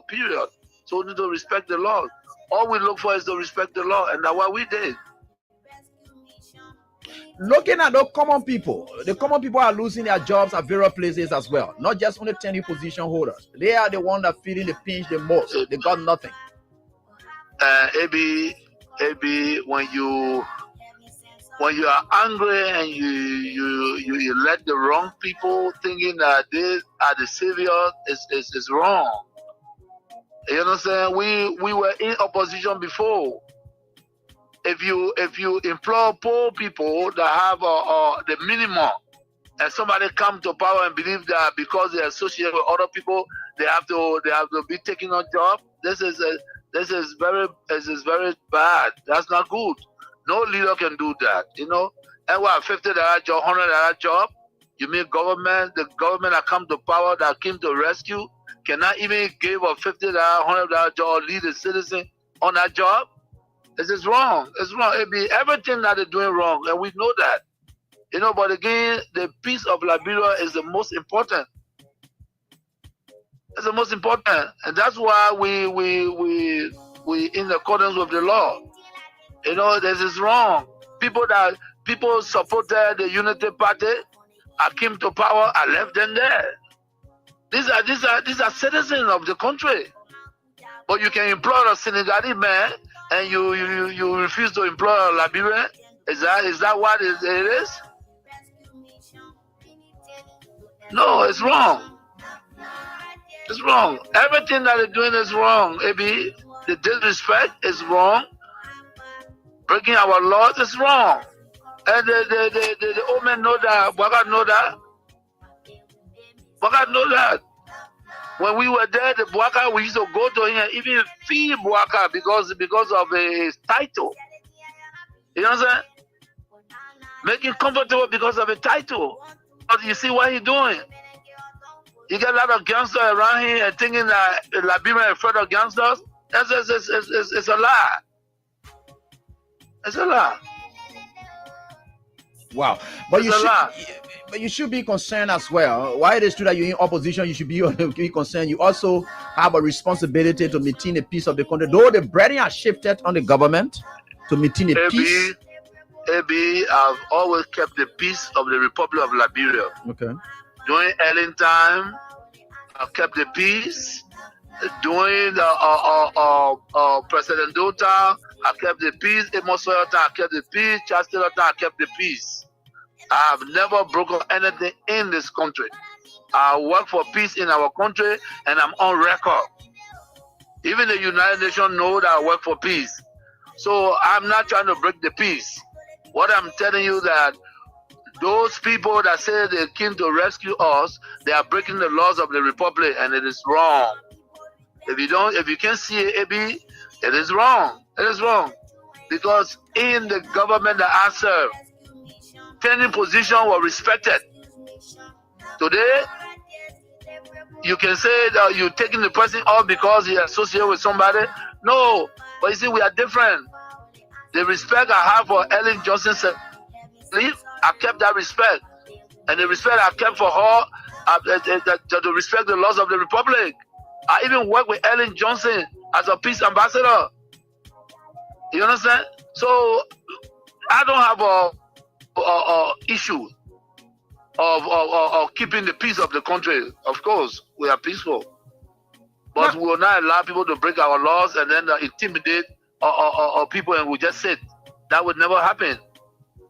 period. So we need to respect the law. All we look for is to respect the law, and that's what we did. Looking at the common people are losing their jobs at various places as well. Not just only tenure position holders. They are the one that feeling the pinch the most. They got nothing. AB, when you are angry and you let the wrong people thinking that they are the savior, is wrong. You understand? We were in opposition before. If you employ poor people that have the minimum, and somebody come to power and believe that because they associate with other people, they have to be taking on job. This is very bad. That's not good. No leader can do that. And what, $50 job, $100 job? You mean the government that come to power, that came to rescue, cannot even give a $50, $100 job or lead a citizen on that job? This is wrong. It's wrong. It be everything that they're doing wrong, and we know that. But again, the peace of Liberia is the most important. It's the most important, and that's why we in accordance with the law. This is wrong. People supported the Unity Party. I came to power. I left them there. These are citizens of the country. But you can employ a Senegalese man, and you refuse to employ a Liberian. Is that what it is? No, it's wrong. It's wrong. Everything that they're doing is wrong, AB. The disrespect is wrong. Breaking our laws is wrong. And the old men know that. Bwaga know that. Bwaga know that. When we were there, the Bwaka, we used to go to him, even fee Bwaka because of his title. You know what I'm saying? Make him comfortable because of a title. But you see what he's doing? You get a lot of gangsters around here and thinking that Liberia is afraid of gangsters. It's a lie. It's a lie. Wow. But you should be concerned as well. Why it is true that you're in opposition, you should be concerned. You also have a responsibility to maintain the peace of the country. Though the burden has shifted on the government to maintain the peace. AB, I've always kept the peace of the Republic of Liberia. Okay. During Ellen time, I kept the peace. During the President Dota, I kept the peace. Amos Sawyer time, I kept the peace. Charles Taylor time, I kept the peace. I have never broken anything in this country. I work for peace in our country, and I'm on record. Even the United Nations know that I work for peace. So I'm not trying to break the peace. What I'm telling you that those people that say they came to rescue us, they are breaking the laws of the Republic, and it is wrong. If you can't see it, AB, it is wrong. It is wrong. Because in the government that I serve, tenure position was respected. Today, you can say that you're taking the person off because he associated with somebody. No, but you see, we are different. The respect I have for Ellen Johnson, I kept that respect. And the respect I kept for her, to respect the laws of the Republic. I even worked with Ellen Johnson as a peace ambassador. You understand? So, I don't have a issue of keeping the peace of the country. Of course, we are peaceful. But we will not allow people to break our laws and then intimidate people, and we just sit. That would never happen.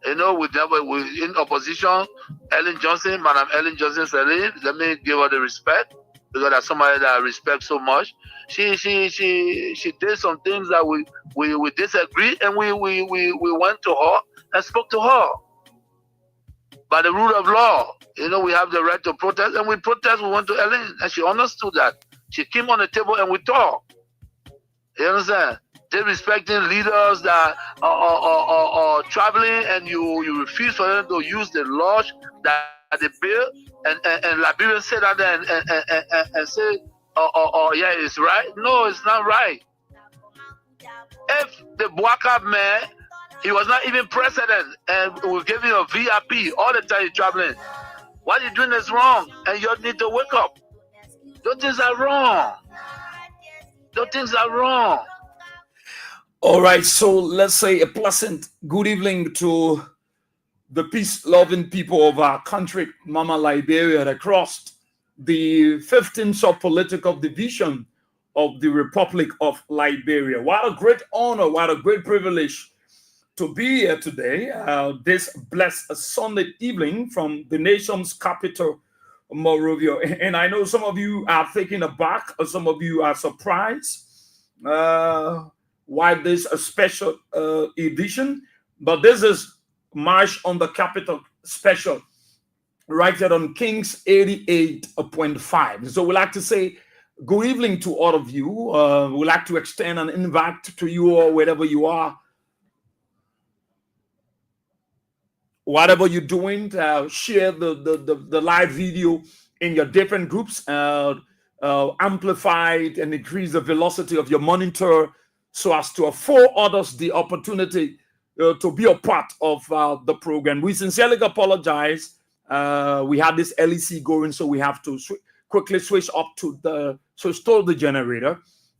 We in opposition. Ellen Johnson, Madam Ellen Johnson said, let me give her the respect, because that's somebody that I respect so much. She did some things that we disagree, and we went to her and spoke to her. By the rule of law, we have the right to protest, and we protest. We went to Ellen, and she understood that. She came on the table and we talked. You understand? Disrespecting leaders that are traveling, and you refuse for them to use the laws that they built, and Liberians say that and say, yeah, it's right. No, it's not right. If the Bwaka man, he was not even president, and we gave him a VIP all the time he's traveling, what you're doing is wrong, and you need to wake up. Those things are wrong. Those things are wrong. All right, so let's say a pleasant good evening to the peace-loving people of our country, Mama Liberia, across the 15th sub-political division of the Republic of Liberia. What a great honor, what a great privilege to be here today, this blessed Sunday evening from the nation's capital, Monrovia. And I know some of you are taken aback, or some of you are surprised why this a special edition, but this is March on the Capital special, right there on Kings 88.5. So we'd like to say good evening to all of you. We'd like to extend an invite to you all, wherever you are. Whatever you're doing, share the live video in your different groups, amplify it and increase the velocity of your monitor so as to afford others the opportunity to be a part of the program. We sincerely apologize. We had this LEC going, so we have to quickly switch up to the generator,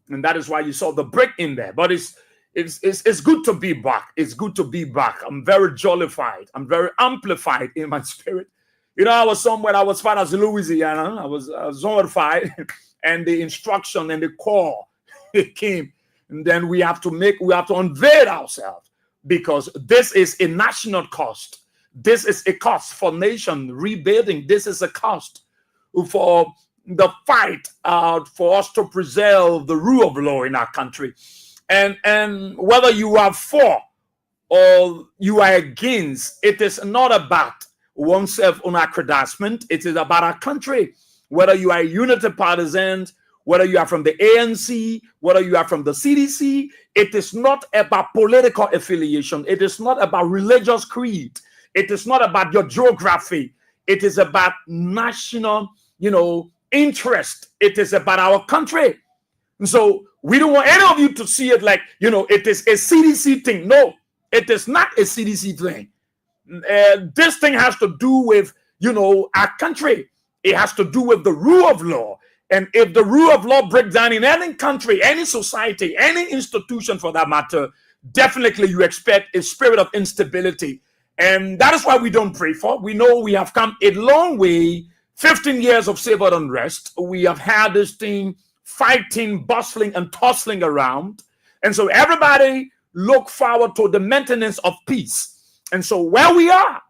and that is why you saw the break in there. But it's good to be back. It's good to be back. I'm very jollified. I'm very amplified in my spirit. You know, I was somewhere. I was fine as Louisiana. I was zombified, and the instruction and the call it came. And then we have to unveil ourselves, because this is a national cost. This is a cost for nation rebuilding. This is a cost for the fight for us to preserve the rule of law in our country. And whether you are for or you are against, it is not about oneself own aggrandizement. It is about our country. Whether you are a unity partisan, whether you are from the ANC, whether you are from the CDC, it is not about political affiliation. It is not about religious creed. It is not about your geography. It is about national, interest. It is about our country. And so we don't want any of you to see it like, it is a CDC thing. No, it is not a CDC thing. This thing has to do with, our country. It has to do with the rule of law. And if the rule of law breaks down in any country, any society, any institution for that matter, definitely you expect a spirit of instability. And that is why we don't pray for. We know we have come a long way, 15 years of civil unrest. We have had this thing fighting, bustling, and tussling around. And so everybody look forward to the maintenance of peace. And so where we are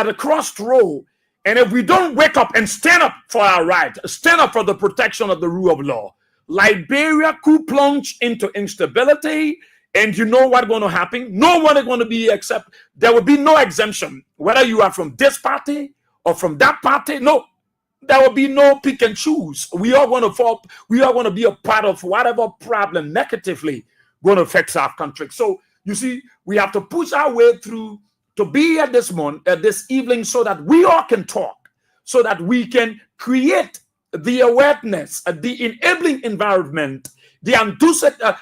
at a crossroad. And if we don't wake up and stand up for our right, stand up for the protection of the rule of law, Liberia could plunge into instability. And you know what's going to happen? No one is going to be except. There will be no exemption. Whether you are from this party or from that party, no. There will be no pick and choose. We are going to fall. We are going to be a part of whatever problem negatively going to affect our country. So you see, we have to push our way through to be here this evening, so that we all can talk, so that we can create the awareness, the enabling environment, the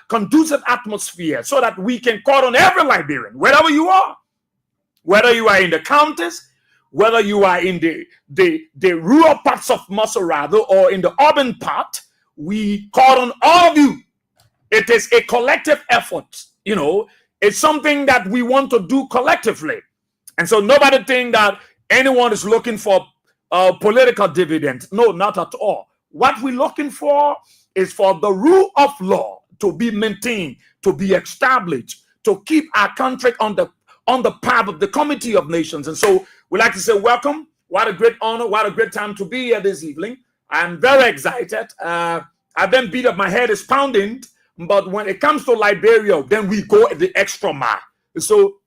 conducive atmosphere, so that we can call on every Liberian, wherever you are, whether you are in the counties, whether you are in the rural parts of Maserado or in the urban part, we call on all of you. It is a collective effort, it's something that we want to do collectively. And so nobody think that anyone is looking for political dividend. No, not at all. What we're looking for is for the rule of law to be maintained, to be established, to keep our country on the path of the Committee of Nations. And so we like to say welcome. What a great honor. What a great time to be here this evening. I'm very excited. I've been beat up. My head is pounding. But when it comes to Liberia, then we go the extra mile. So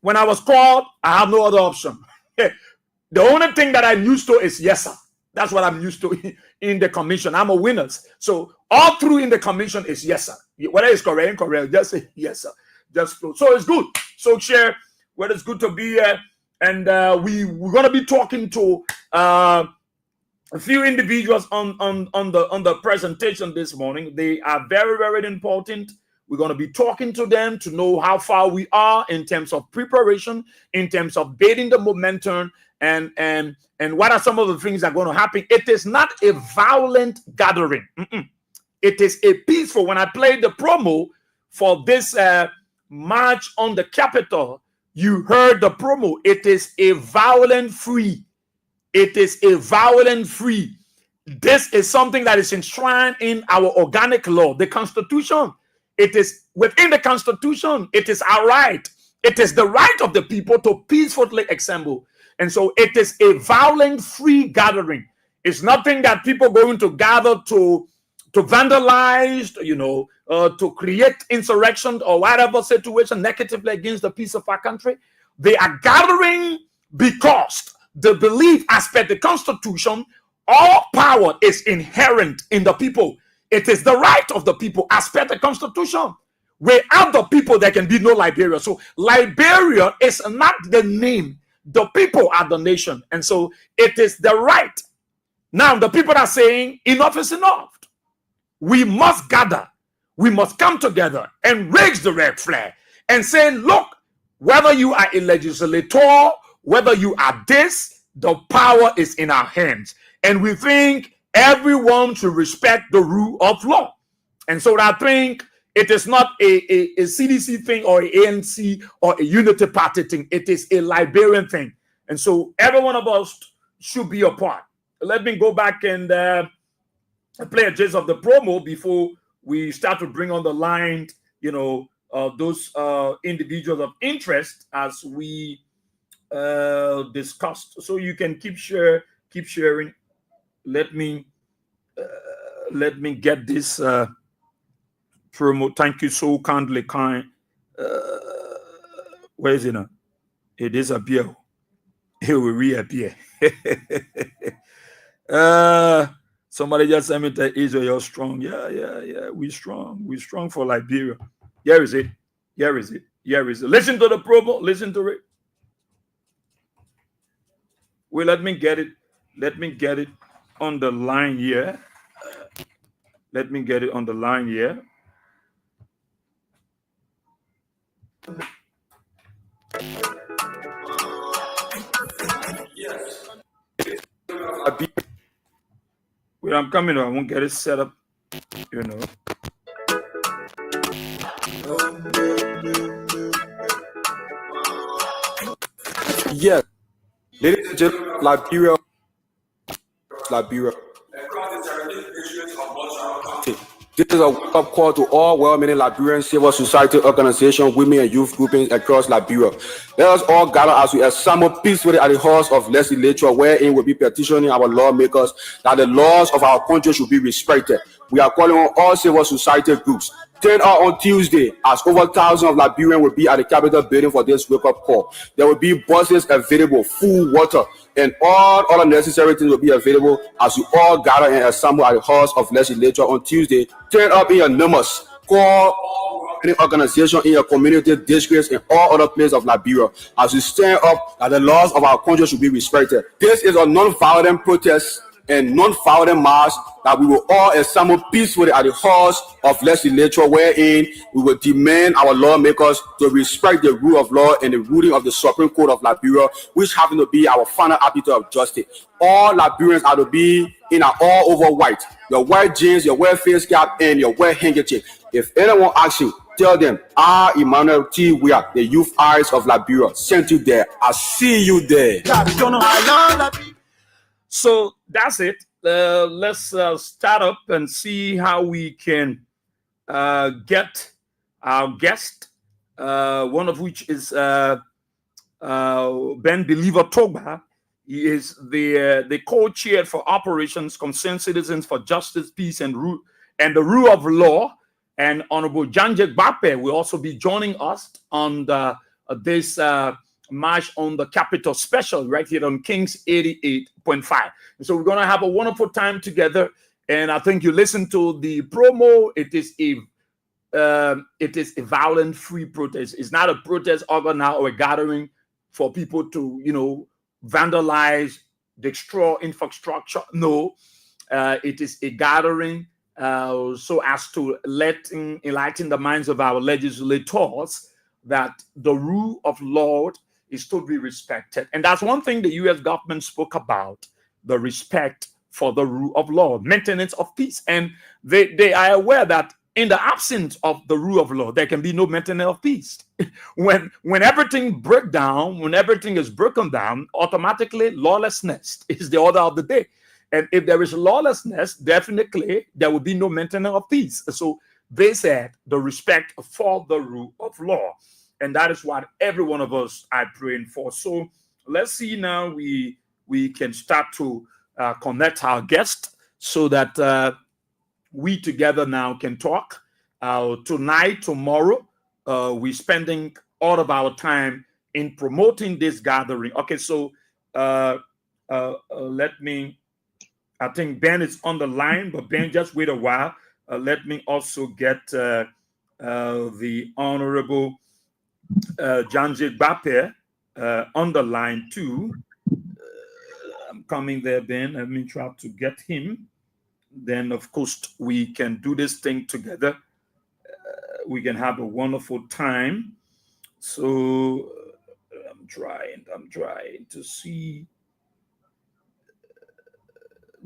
when I was called, I have no other option. The only thing that I'm used to is yes, sir. That's what I'm used to in the commission. I'm a winner. So all through in the commission is yes, sir. Whether it's correct, incorrect, just say yes, sir. Just flow. So it's good. So Chair, well, it's good to be here. And we're going to be talking to a few individuals on the presentation this morning. They are very, very important. We're going to be talking to them to know how far we are in terms of preparation, in terms of building the momentum, and what are some of the things that are going to happen. It is not a violent gathering. It is a peaceful. When I played the promo for this march on the Capitol, you heard the promo. It is a violent free. It is a violent free. This is something that is enshrined in our organic law, the Constitution. It is within the Constitution. It is our right. It is the right of the people to peacefully assemble. And so it is a violent free gathering. It's nothing that people going to gather to vandalize, to create insurrection or whatever situation negatively against the peace of our country. They are gathering because the belief as per the Constitution, all power is inherent in the people. It is the right of the people as per the Constitution. Without the people, there can be no Liberia. So Liberia is not the name. The people are the nation. And so it is the right. Now, the people are saying enough is enough. We must gather. We must come together and raise the red flag and say, look, whether you are a legislator, whether you are this, the power is in our hands. And we think everyone should respect the rule of law. And so I think it is not a CDC thing or an ANC or a Unity Party thing. It is a Liberian thing. And so every one of us should be a part. Let me go back and play a gist of the promo before we start to bring on the line, those individuals of interest as we discussed. So you can keep sharing. Let me get this promo. Thank you so kindly, where is it now? It is a beer. It will reappear. Somebody just sent me to Israel. You're strong. Yeah. We're strong. We're strong for Liberia. Here is it. Listen to the promo. Listen to it. Well, let me get it on the line here. Wait, I'm coming. I won't get it set up. Yes, ladies and gentlemen, Liberia. This is a wake-up call to all well-meaning Liberian civil society organizations, women and youth groupings across Liberia. Let us all gather as we assemble peacefully at the halls of legislature, wherein we'll be petitioning our lawmakers that the laws of our country should be respected. We are calling on all civil society groups. Turn out on Tuesday, as over thousands of Liberians will be at the Capitol building for this wake-up call. There will be buses available, food, water, and all other necessary things will be available as we all gather and assemble at the halls of legislature on Tuesday. Turn up in your numbers. Call any organization in your community, districts, and all other places of Liberia as we stand up that the laws of our country should be respected. This is a non-violent protest and non-violent march that we will all assemble peacefully at the halls of legislature, wherein we will demand our lawmakers to respect the rule of law and the ruling of the Supreme Court of Liberia, which happen to be our final arbiter of justice. All Liberians are to be in an all over white, your white jeans, your white face cap, and your white handkerchief. If anyone asks you, tell them, Emmanuel T. We are the youth eyes of Liberia. Sent you there. I see you there. So that's it. Let's start up and see how we can get our guest, one of which is Ben Believer Togba. He is the co-chair for operations, concerned citizens for justice, peace, and the rule of law. And Honorable Janjek Bape will also be joining us on this march on the Capitol special right here on Kings 88.5. And so we're going to have a wonderful time together. And I think you listen to the promo. It is a violent free protest. It's not a protest organized or a gathering for people to, vandalize, destroy infrastructure. No, it is a gathering so as to enlighten the minds of our legislators that the rule of law is to be respected. And that's one thing the U.S. government spoke about, the respect for the rule of law, maintenance of peace. And they are aware that in the absence of the rule of law, there can be no maintenance of peace. when everything breaks down, when everything is broken down, automatically lawlessness is the order of the day. And if there is lawlessness, definitely there will be no maintenance of peace. So they said the respect for the rule of law. And that is what every one of us are praying for. So let's see now, we can start to connect our guest so that we together now can talk. Tonight, tomorrow, we're spending all of our time in promoting this gathering. Okay, so let me, I think Ben is on the line, but Ben, just wait a while. Let me also get the Honorable Janje Bape on the line too. I'm coming there, Ben. Let me try to get him. Then, of course, we can do this thing together. We can have a wonderful time. So I'm trying to see.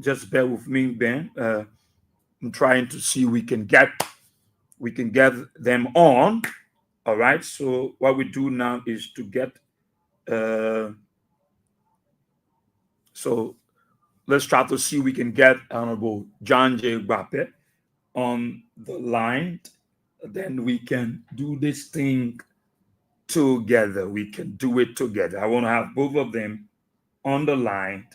Just bear with me, Ben. I'm trying to see we can get them on. All right. So what we do now is to get. So let's try to see we can get Honorable John J. Bape on the line. Then we can do this thing together. We can do it together. I want to have both of them on the line.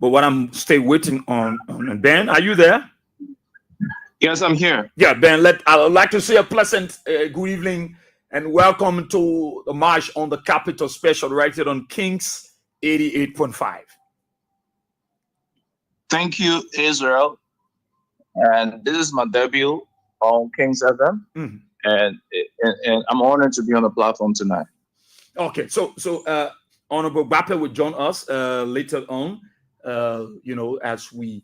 But what I'm still waiting on Ben, are you there? Yes, I'm here. Yeah, Ben, I would like to say a pleasant good evening and welcome to the March on the Capital Special right here on Kings 88.5. Thank you, Israel. And this is my debut on Kings FM. Mm-hmm. And I'm honored to be on the platform tonight. Okay, so Honorable Bape will join us later on, as we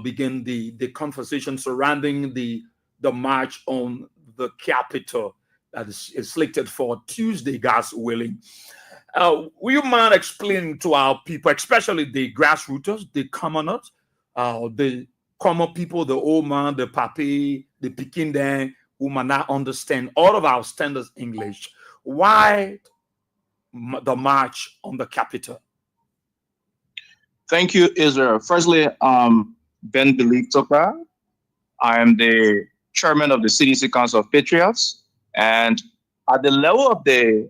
begin the conversation surrounding the March on the Capitol that is slated for Tuesday, God's willing. Will you mind explaining to our people, especially the grassroots, the commoners, the common people, the old man, the papi, the pikin, who might not understand all of our standard English, why the March on the Capitol? Thank you, Israel. Firstly, Ben Belik Topa. I am the chairman of the CDC Council of Patriots. And at the level of the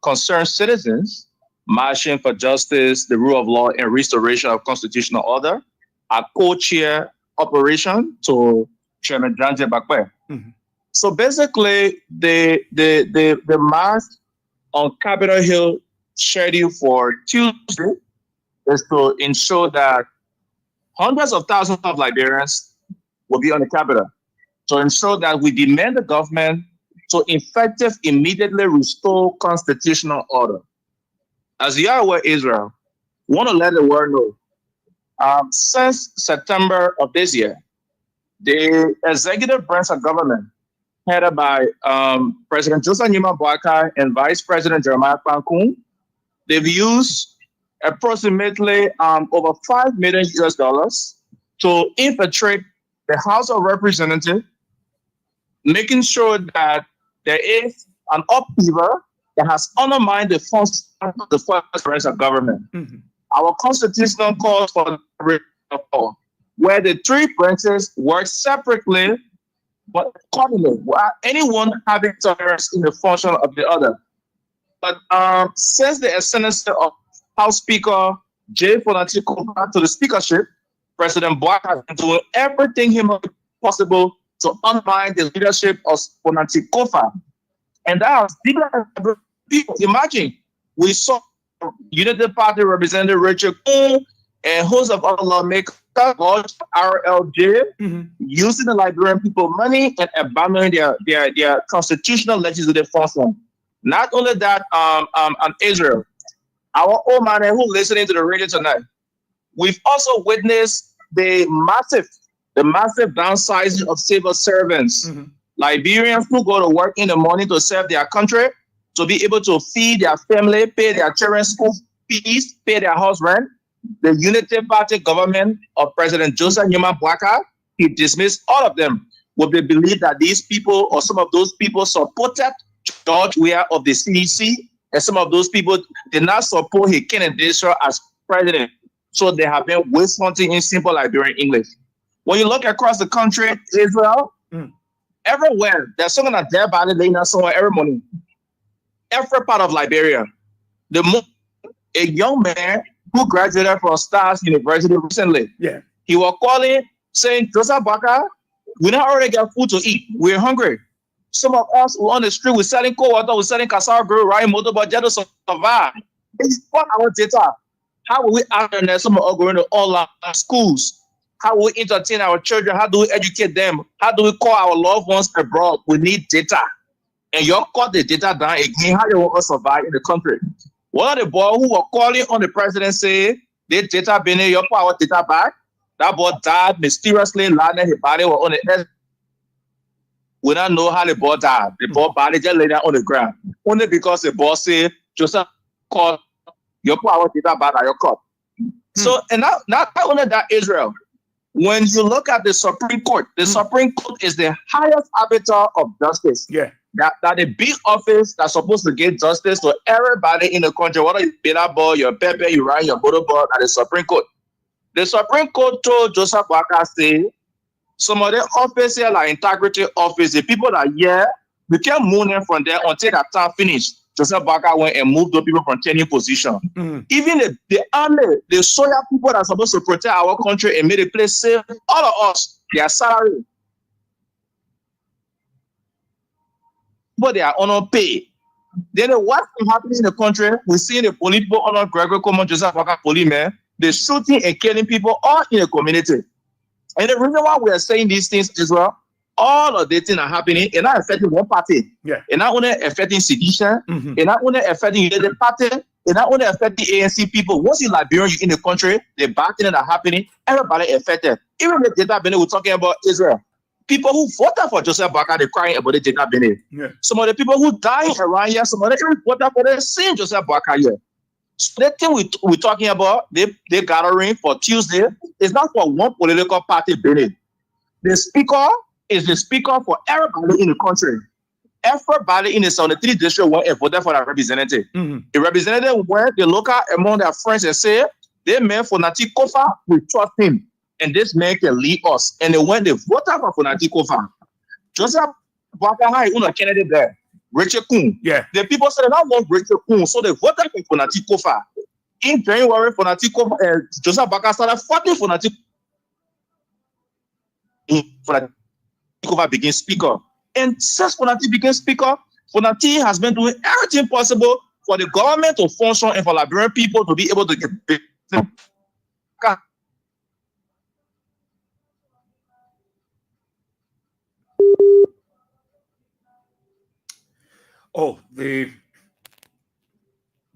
concerned citizens marching for justice, the rule of law, and restoration of constitutional order, I co-chair operation to Chairman Janje Bakwe. Mm-hmm. So basically, the march on Capitol Hill scheduled for Tuesday is to ensure that hundreds of thousands of Liberians will be on the Capitol to ensure that we demand the government to immediately restore constitutional order. As you are aware, Israel, we want to let the world know, since September of this year, the executive branch of government, headed by President Joseph Nima Boakai and Vice President Jeremiah Pankun, they've used approximately over $5 million to infiltrate the House of Representatives, making sure that there is an upheaval that has undermined the function of the first branch of government. Mm-hmm. Our constitution calls for the separation of power, where the three branches work separately but accordingly, without anyone having tolerance in the function of the other. But since the ascendancy of House Speaker Jay Fonatiko to the speakership, President Boak has been doing everything humanly possible to undermine the leadership of Fonatikofa. And that has people. Imagine, we saw United Party Representative Richard Kuhn and host of other lawmakers RLJ using the Liberian people money and abandoning their constitutional legislative function. Not only that, Israel, our old man who listening to the radio tonight, we've also witnessed the massive downsizing of civil servants. Mm-hmm. Liberians who go to work in the morning to serve their country to be able to feed their family, pay their children's school fees, pay their house rent. The Unity Party government of President Joseph Newman Boakai, he dismissed all of them with the belief that these people or some of those people supported George Weah of the CDC, and some of those people did not support his candidature as president. So they have been waste hunting in simple Liberian English. When you look across the country, Israel, everywhere, there's someone that dead body laying down somewhere every morning. Every part of Liberia. A young man who graduated from Stars University recently. Yeah. He was calling, saying, Joseph Boakai, we not already got food to eat. We're hungry. Some of us were on the street, we're selling cold water, we're selling cassava grill, riding motorbike just to survive. It's what our data. How will we internet some of us going to online schools? How will we entertain our children? How do we educate them? How do we call our loved ones abroad? We need data. And you cut the data down again. How you want us to survive in the country? One of the boys who were calling on the president say, "The data been in your power data back." That boy died mysteriously. Landed his body was on the earth. We don't know how the boy died. The boy body just lay down on the ground. Only because the boy said, "Joseph, call your power data back at your court." So, and not only that, Israel. When you look at the Supreme Court is the highest arbiter of justice. Yeah. That the big office that's supposed to get justice to everybody in the country, whether you pay that ball, your pepper, you ride your motorbike at the Supreme Court. The Supreme Court told Joseph Boakai, say, some of the offices like integrity office, the people that we can't move them from there until that time finished. Joseph Boakai went and moved those people from training position. Even the army, the soldier people that are supposed to protect our country and make the place safe, all of us, their salary. But they are unpaid. Then what's happening in the country? We're seeing the police people honor Gregory Common, Joseph Boakai police man. They're shooting and killing people all in the community. And the reason why we are saying these things is well, all of these things are happening and not affecting one party. Yeah. And not only affecting Sedition, and not only affecting United Party, and not only affecting ANC people. Once you Liberian, you in the country, the bad things that are happening, everybody affected. Even the data Benin, we're talking about Israel. People who voted for Joseph Boakai, they're crying about the data Benin. Yeah. Some of the people who died around here, some of them even voted for the same Joseph Boakai here. So the thing we're talking about, they gathering for Tuesday, is not for one political party Benin. The speaker is the speaker for everybody in the country. Everybody in the 73 district went and voted for that representative. The representative went, the local among their friends and said, they met for Nati Kofa, we trust him. And this man can lead us. And they went, they voted for Nati Kofa. Joseph Boakai, who candidate there, Rachel Kuhn. Yeah. The people said they don't want Rachel Kuhn, so they voted for Nati Kofa. In January, for Nati Kofa, Joseph Boakai started fighting for Nati Kofa became speaker. And since Fonati became speaker, Fonati has been doing everything possible for the government to function and for Liberian people to be able to get big. Oh, the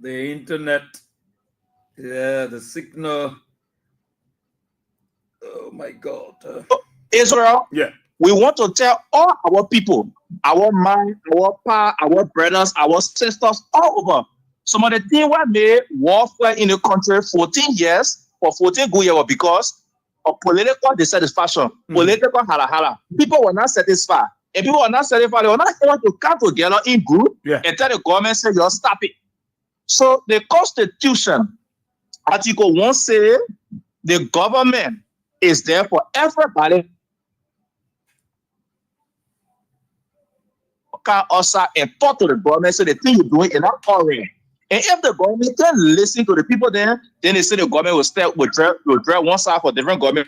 internet, yeah, the signal. Oh my God. Israel, Yeah. we want to tell all our people, our mom, our pa, our brothers, our sisters, all over. Some of the things were made warfare in the country 14 years, for 14 good years, because of political dissatisfaction, political hala. People were not satisfied. And people were not satisfied. They were not able to come together in group and tell the government, say, you stop it. So the Constitution, Article 1 says, the government is there for everybody. Also and talk to the government, so the thing you're doing is not foreign. And if the government can listen to the people there, then they say the government will draw one side for different government.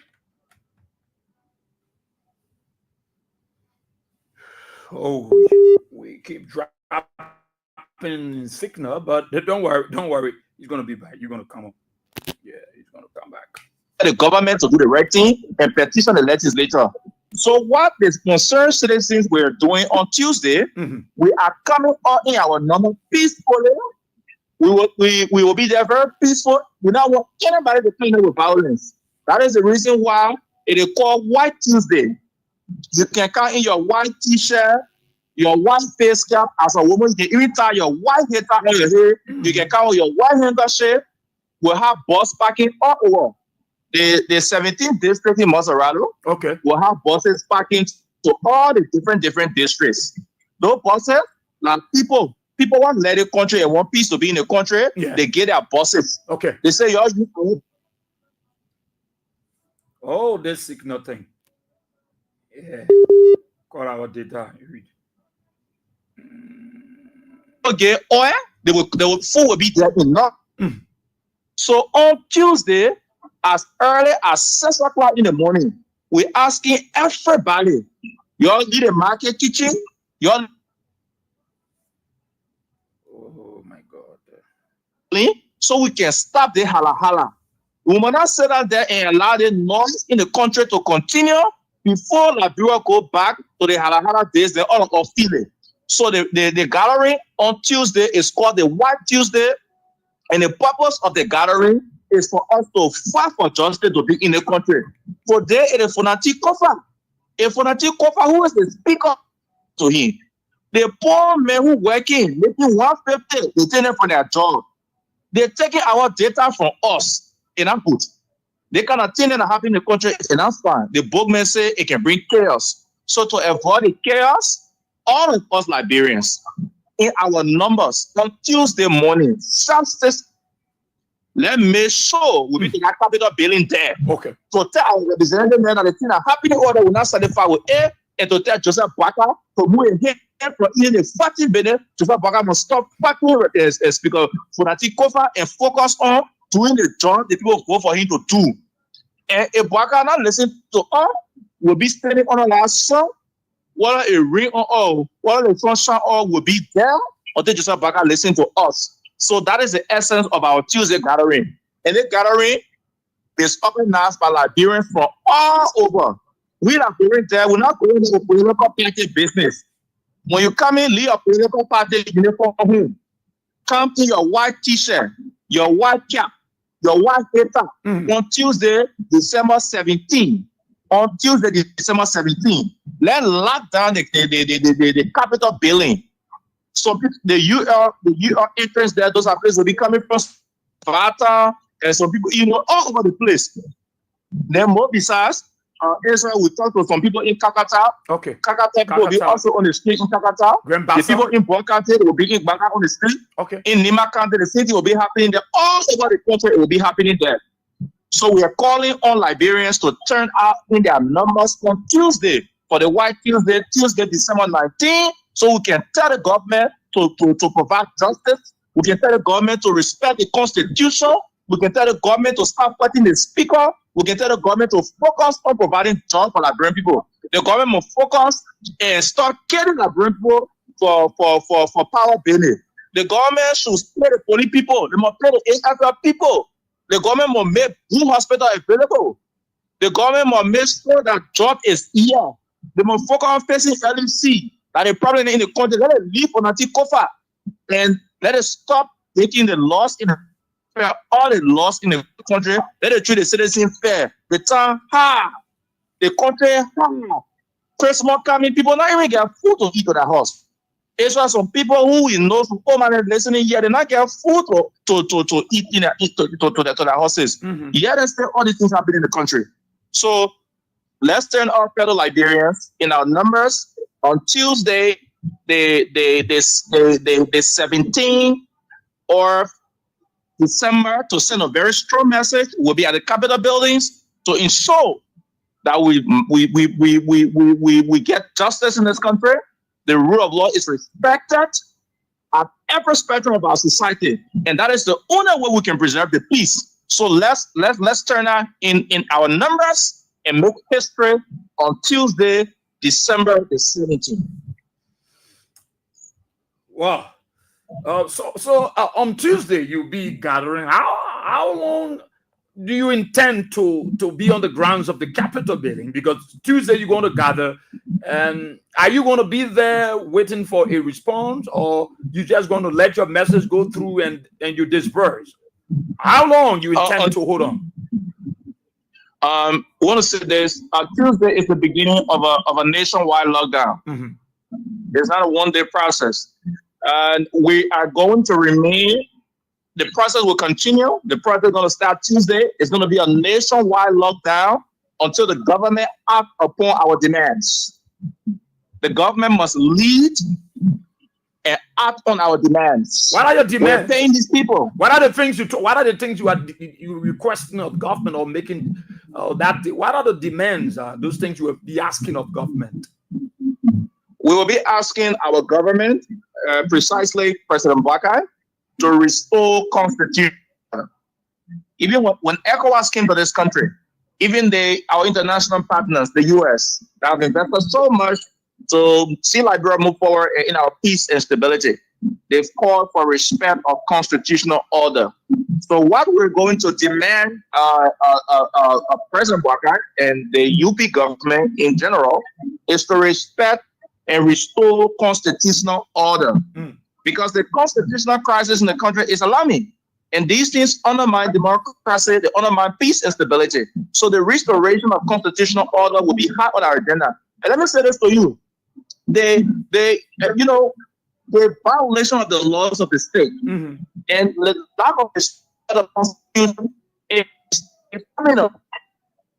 Oh, we keep dropping signal, but don't worry. He's gonna be back. You're gonna come up. Yeah, he's gonna come back. The government to do the right thing and petition the legislature. So what the concerned citizens were doing on Tuesday, we are coming out in our normal peacefully. We will be there very peaceful. We don't want anybody to clean up with violence. That is the reason why it is called White Tuesday. You can come in your white t-shirt, your white face cap as a woman. You can even tie your white hair on your hair. You can carry your white handkerchief. We'll have bus parking all over. The 17th district in Maserado will have buses parking to all the different districts. Those buses, like people want to let the country and want peace to be in the country, they get their buses. They say, y'all, oh, this signal thing. Yeah. Call our data. Okay, oil, food will be there enough. So on Tuesday, as early as 6 o'clock in the morning, we're asking everybody, y'all need a market kitchen, y'all. Oh my God. So we can stop the hala. We will not sit down there and allow the noise in the country to continue before Liberia go back to the hala days, they all of feeling. So the gathering on Tuesday is called the White Tuesday, and the purpose of the gathering is for us to fight for justice to be in the country. Today, it is Fonati Kofa. Fonati Kofa, who is the speaker to him. The poor men who working, making 150, they take them for their job. They're taking our data from us, and I'm good. They cannot think that happen in the country, and that's fine. The bookmen say it can bring chaos. So to avoid the chaos, all of us Liberians, in our numbers on Tuesday morning, let me show we'll be in that Capitol building there. To tell our representative men that the thing are happening order will not satisfy with A, and to tell Joseph Baka to move ahead from in the 40 minutes. Joseph Baka must stop fighting Speaker Fonati Kofa and focus on doing the job the people vote for him to do. And if Baka not listen to us, we'll be standing on the last song. Whether a ring or all, whether the sunshine all will be there, until Joseph Baka listen to us. So that is the essence of our Tuesday gathering. And this gathering is organized by Liberians from all over. We Liberians there, we're not going to political party business. When you come in, leave a political party uniform home. Come in your white t-shirt, your white cap, your white paper on Tuesday, December 17th. On Tuesday, December 17th. Let's lock down the Capitol building. So the UL entrance there, those are places will be coming from Strata and some people, all over the place. Then more besides, Israel will talk to some people in Kakata. Kakata people will be also on the street in Kakata. The people in Bonkante will be in Banga on the street. In Nima County, the city will be happening there. All over the country, it will be happening there. So we are calling on Liberians to turn out in their numbers on Tuesday for the White Tuesday, December 19th. So we can tell the government to provide justice. We can tell the government to respect the Constitution. We can tell the government to stop fighting the speaker. We can tell the government to focus on providing jobs for Liberian people. The government must focus and start killing Liberian people for power building. The government should pay the police people. They must pay the AFL people. The government must make good hospital available. The government must make sure that job is here. They must focus on facing LMC. That the problem in the country. Let it leave on Fonati Kofa and let it stop making the laws in all the laws in the country. Let it treat the citizens fair. The time, the country, Christmas coming, people not even get food to eat to their house. It's why some people who we know from permanent listening here, they not get food to eat in their houses. Yeah, there's still all these things happening in the country. So let's turn our fellow Liberians in our numbers. On Tuesday, the 17th or December, to send a very strong message. We'll be at the Capitol buildings to ensure that we get justice in this country. The rule of law is respected at every spectrum of our society, and that is the only way we can preserve the peace. So let's turn out in our numbers and make history on Tuesday, December the 17th. Wow. So on Tuesday you'll be gathering. How long do you intend to be on the grounds of the Capitol building? Because Tuesday you're going to gather, and are you going to be there waiting for a response, or you just going to let your message go through and you disperse? How long you intend to hold on? I want to say this. Tuesday is the beginning of a nationwide lockdown. It's not a one-day process. And we are going to remain, the process will continue. The process is going to start Tuesday. It's going to be a nationwide lockdown until the government acts upon our demands. The government must lead and act on our demands. What are your demands? We're paying these people. What are the things you requesting of government or making that? What are the demands? Those things you will be asking of government. We will be asking our government, precisely President Baka, to restore constitution. Even when ECOWAS came to this country, even our international partners, the US, that have invested so much to see Liberia move forward in our peace and stability, they've called for respect of constitutional order. So what we're going to demand President Baka and the UP government in general is to respect and restore constitutional order. Because the constitutional crisis in the country is alarming. And these things undermine democracy, they undermine peace and stability. So the restoration of constitutional order will be high on our agenda. And let me say this to you. The violation of the laws of the state and the lack of respect of the constitution is criminal.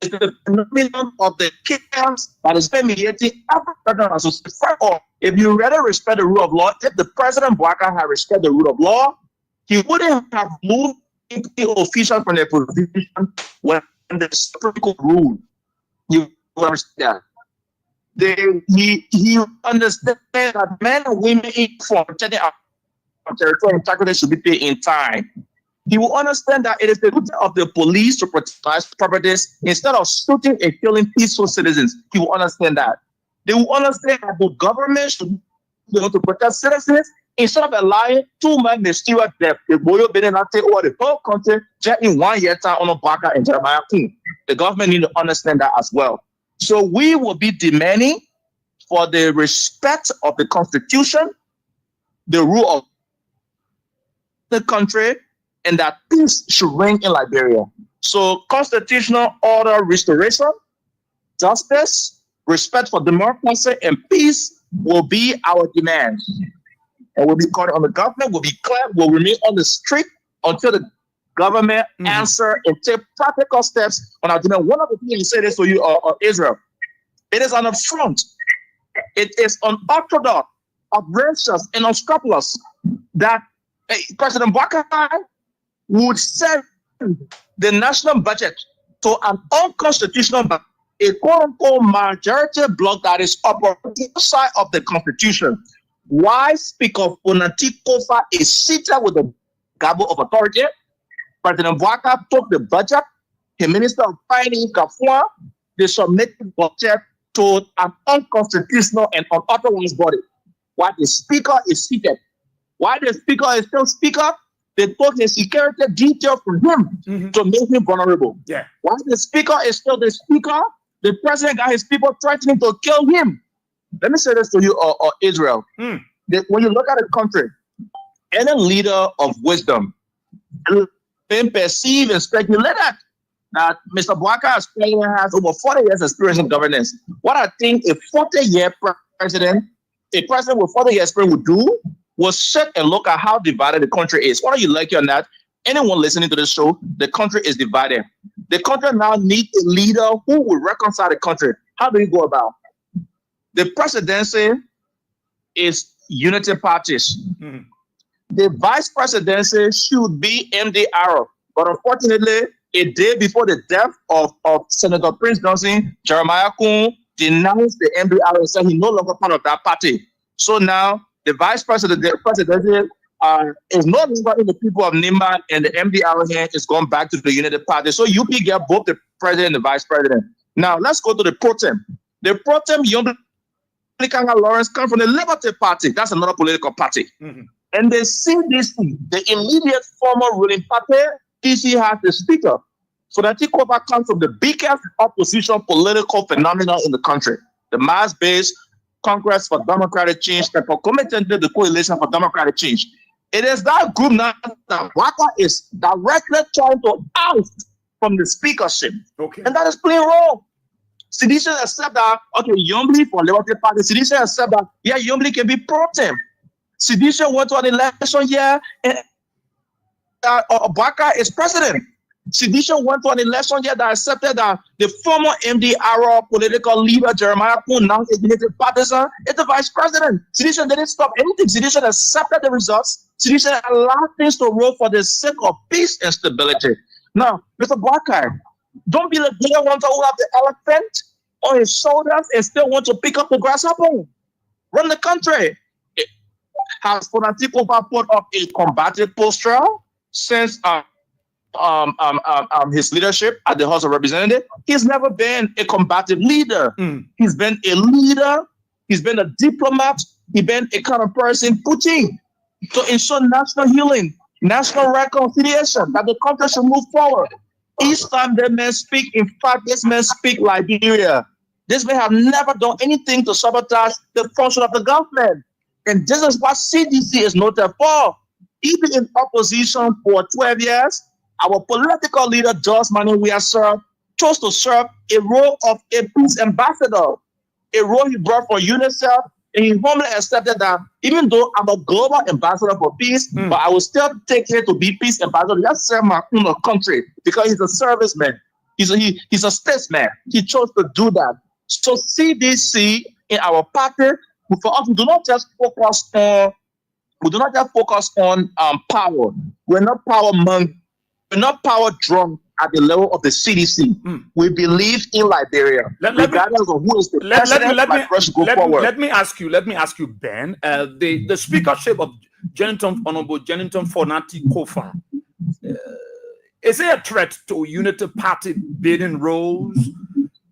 It's the phenomenon of the chaos that is permeating every federal society. If you really respect the rule of law, if the President Baka had respected the rule of law, he wouldn't have moved the officials from their position when the Supreme Court ruled. You understand that? He understands that men and women for protecting our territorial integrity should be paid in time. He will understand that it is the duty of the police to protect properties instead of shooting and killing peaceful citizens. He will understand that. They will understand that the government should be able to protect citizens instead of allowing two men mysterious death. The Boyo Benenate or the whole country just in 1 year time on Baka and Jeremiah King. The government need to understand that as well. So we will be demanding for the respect of the Constitution, the rule of the country, and that peace should reign in Liberia. So constitutional order restoration, justice, respect for democracy, and peace will be our demands. And we'll be calling on the government, we'll be clear, we'll remain on the street until the government answer and take practical steps on our demand. One of the things I say this to you, Israel, it is on the front. It is unorthodox, outrageous, and unscrupulous that President Baka would send the national budget to an unconstitutional, a quote-unquote majority bloc that is outside of the Constitution. Why Speaker Fonati Kofa is seated with the gavel of authority? President Baka took the budget, the Minister of Finance, Kafua, they submitted the budget to an unconstitutional and unauthorized body. Why the Speaker is seated? Why the Speaker is still Speaker? They took the security detail from him to make him vulnerable. Yeah. Why the Speaker is still the Speaker? The President got his people threatening to kill him. Let me say this to you, Israel. When you look at the country, any leader of wisdom can perceive and speculate that Mr. Baka has over 40 years experience in governance. What I think a 40-year president, a president with 40 years experience would do was sit and look at how divided the country is. Whether you like it or not, anyone listening to this show, the country is divided. The country now needs a leader who will reconcile the country. How do you go about? The presidency is unity parties. The vice presidency should be MDR. But unfortunately, a day before the death of Senator Prince Johnson, Jeremiah Kun denounced the MDR and said he's no longer part of that party. So now the vice presidency is no longer in the people of Nima, and the MDR hand is going back to the Unity Party. So UP get both the president and the vice president. Now let's go to the pro tem. The pro tem, Lawrence, come from the Liberty Party. That's another political party. And they see this, the immediate former ruling party, DC has the speaker. So that Kofa comes from the biggest opposition political phenomenon in the country. The mass-based Congress for Democratic Change, and concomitantly the Coalition for Democratic Change. It is that group now that Waka is directly trying to oust from the speakership. And that is plain wrong. Sedition accept that, okay, Yombly for Liberty Party. Sedition accept that, yeah, Yombly can be pro-tem. Sedition went to an election year and Obaka is president. Sedition went to an election year that accepted that the former MDR political leader Jeremiah Poon, now a United Partisan, is the vice president. Sedition didn't stop anything. Sedition accepted the results. Sedition allowed things to roll for the sake of peace and stability. Now, Mr. Barker, don't be the bigger one who have the elephant on his shoulders and still want to pick up the grasshopper. Run the country. Has Fonantikova put up a combative posture since his leadership at the House of Representatives? He's never been a combative leader. He's been a leader. He's been a diplomat. He's been a kind of person pushing to ensure national healing, national reconciliation, that the country should move forward. Each time that men speak, in fact, this man speak Liberia. This man have never done anything to sabotage the function of the government. And this is what CDC is noted for. Even in opposition for 12 years, our political leader, George Manuel served, chose to serve a role of a peace ambassador, a role he brought for UNICEF, and he humbly accepted that even though I'm a global ambassador for peace, but I will still take care to be peace ambassador. Just serve my own country because he's a serviceman. He's a statesman. He chose to do that. So CDC in our party, for us, we do not just focus on power. We're not power monk. We're not power drunk at the level of the CDC. We believe in Liberia. Regardless of who is the president, let me ask you, Ben. The speakership of Honorable Jennington Fonati Kofa, is it a threat to Unity Party bidding roles,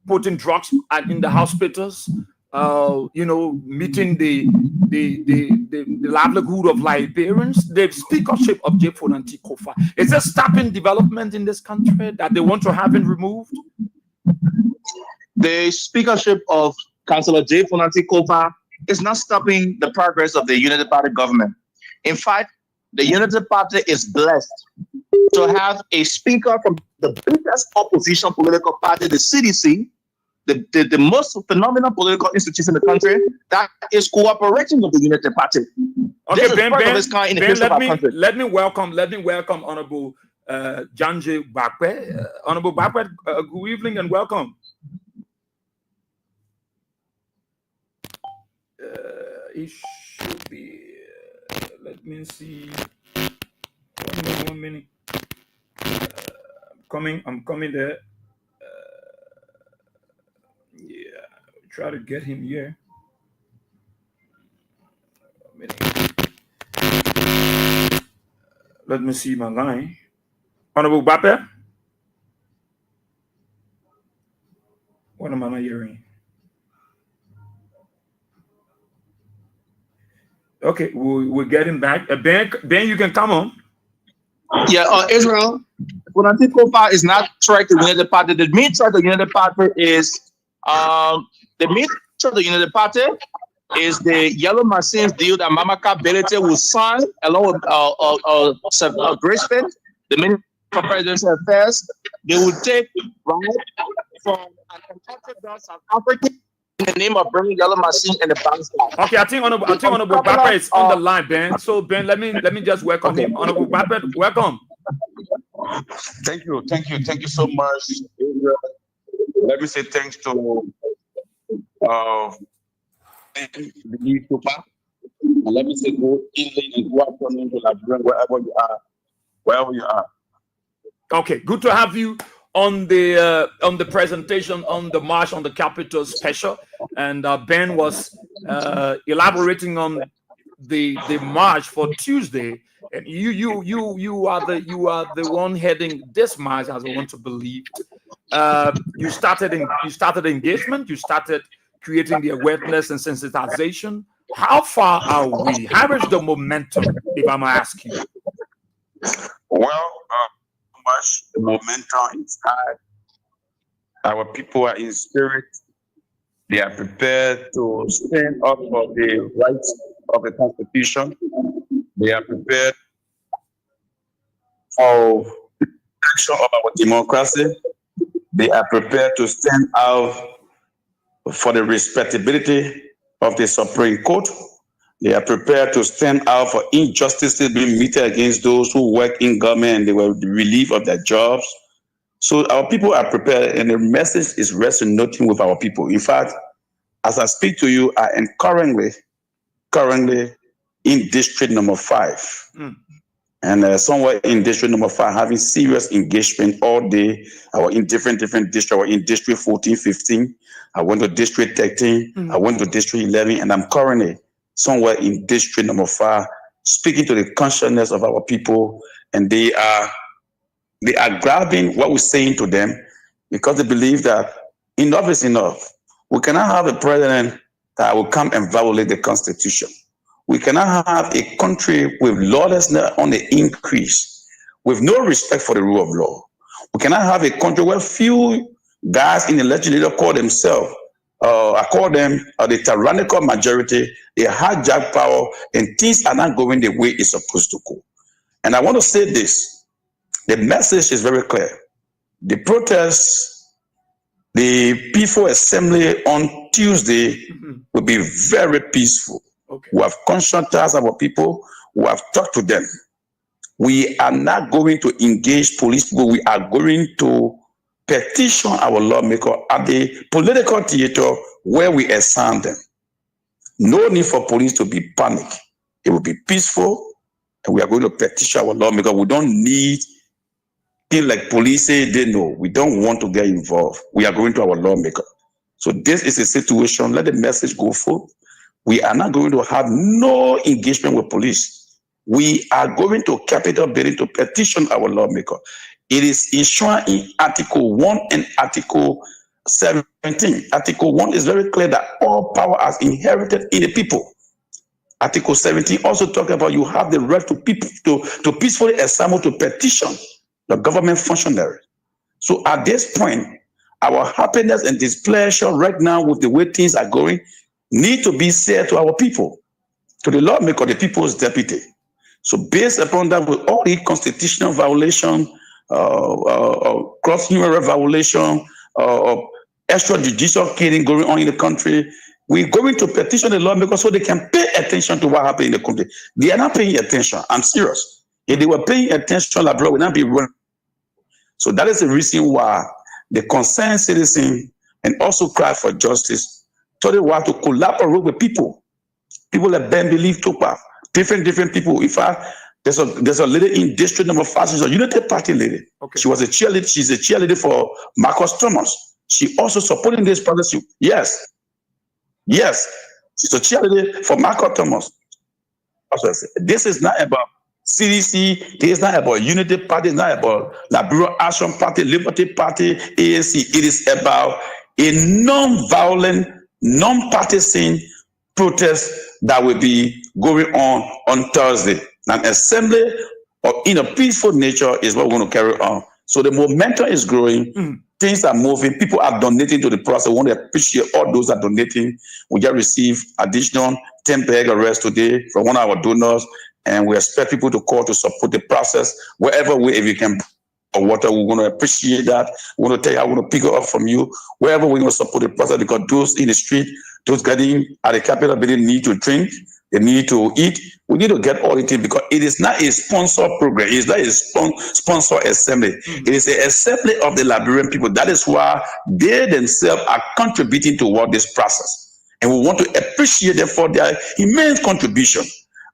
putting drugs in the hospitals? Meeting the livelihood of Liberians, the speakership of J. Fonanti Kofa. Is there stopping development in this country that they want to have it removed? The speakership of Councillor J. Fonanti Kofa is not stopping the progress of the Unity Party government. In fact, the Unity Party is blessed to have a speaker from the biggest opposition political party, the CDC, the most phenomenal political institution in the country that is cooperating with the Unity Party. Okay, Ben, let me welcome Honorable Janje Bakwe. Honorable Bakwe, good evening and welcome. It should be. Let me see. 1 minute. I'm coming there. Yeah, try to get him here. Let me see my line. Honorable Bape? What am I not hearing? Okay, we're getting back. Ben, you can come on. Yeah, Israel. Fonanti Kofa is not trying to unite the party. The main threat to unite the party is the yellow machines deal that Mamaka Belete will sign along with Grace Pen, the Minister for Presidential Affairs. They will take right from an contracted South Africa in the name of bringing yellow machine and the bank. Okay, I think Honorable Bapper is on the line, Ben. So Ben, let me just welcome him. Honorable Bapper, welcome. Thank you so much. Let me say thanks to and let me say go easily and go out into Liberia wherever you are. Okay, good to have you on the presentation on the March on the Capitol special, and Ben was elaborating on the march for Tuesday, and you are the one heading this march, as I want to believe. You started engagement, you started creating the awareness and sensitization. How far are we? How is the momentum, if I may ask you? Well, much the momentum is high. Our people are in spirit. They are prepared to stand up for the rights of the Constitution. They are prepared for the protection of our democracy. They are prepared to stand out for the respectability of the Supreme Court. They are prepared to stand out for injustices being meted against those who work in government and they were relieved of their jobs. So our people are prepared, and the message is resonating with our people. In fact, as I speak to you, I am currently in district number 5. And somewhere in district number 5, having serious engagement all day. I was in different districts. I was in district 14, 15. I went to district 13. I went to district 11, and I'm currently somewhere in district number 5, speaking to the consciousness of our people, and they are grabbing what we're saying to them because they believe that enough is enough. We cannot have a president that will come and violate the Constitution. We cannot have a country with lawlessness on the increase, with no respect for the rule of law. We cannot have a country where few guys in the legislature call themselves, I call them the tyrannical majority, they hijack power, and things are not going the way it's supposed to go. And I want to say this, the message is very clear. The protests, the peaceful assembly on Tuesday will be very peaceful. Okay. We have conscientized our people. We have talked to them. We are not going to engage police people. We are going to petition our lawmaker at the political theater where we assign them. No need for police to be panicked. It will be peaceful, and we are going to petition our lawmaker. We don't need things like police say they know. We don't want to get involved. We are going to our lawmaker. So this is a situation. Let the message go forth. We are not going to have no engagement with police. We are going to Capitol building to petition our lawmaker. It is enshrined in Article 1 and Article 17. Article 1 is very clear that all power is inherited in the people. Article 17 also talks about you have the right to peacefully assemble to petition the government functionary. So at this point, our happiness and displeasure right now with the way things are going need to be said to our people, to the lawmaker, the people's deputy. So based upon that, with all the constitutional violation, cross-human rights violation, extrajudicial killing going on in the country, we're going to petition the lawmaker so they can pay attention to what happened in the country. They are not paying attention. I'm serious. If they were paying attention, abroad would not be running. So that is the reason why the concerned citizen and also cry for justice told the world to collaborate with people like Ben Believe Tupa, different people. In fact, there's a lady in district number 5. She's a United Party lady. Okay. She was a cheerleader. She's a cheerleader for Marcus Thomas. She also supporting this policy. Yes, she's a cheerleader for Marcus Thomas. This is not about CDC. This is not about Unity Party. It's not about Liberal Action Party, Liberty Party, ANC. It is about a non-violent, non-partisan protest that will be going on Thursday. An assembly in a peaceful nature is what we're going to carry on. So the momentum is growing. Things are moving. People are donating to the process. We want to appreciate all those that are donating. We just received additional 10 bag arrests today from one of our donors, and we expect people to call to support the process. Wherever way, if you can or water, we're going to appreciate that. We're going to tell you how we're going to pick it up from you. Wherever we're going to support the process, because those in the street, those getting at the Capitol building need to drink, they need to eat. We need to get all the things because it is not a sponsored program. It is not a sponsored assembly. It is an assembly of the Liberian people. That is why they themselves are contributing toward this process. And we want to appreciate them for their immense contribution.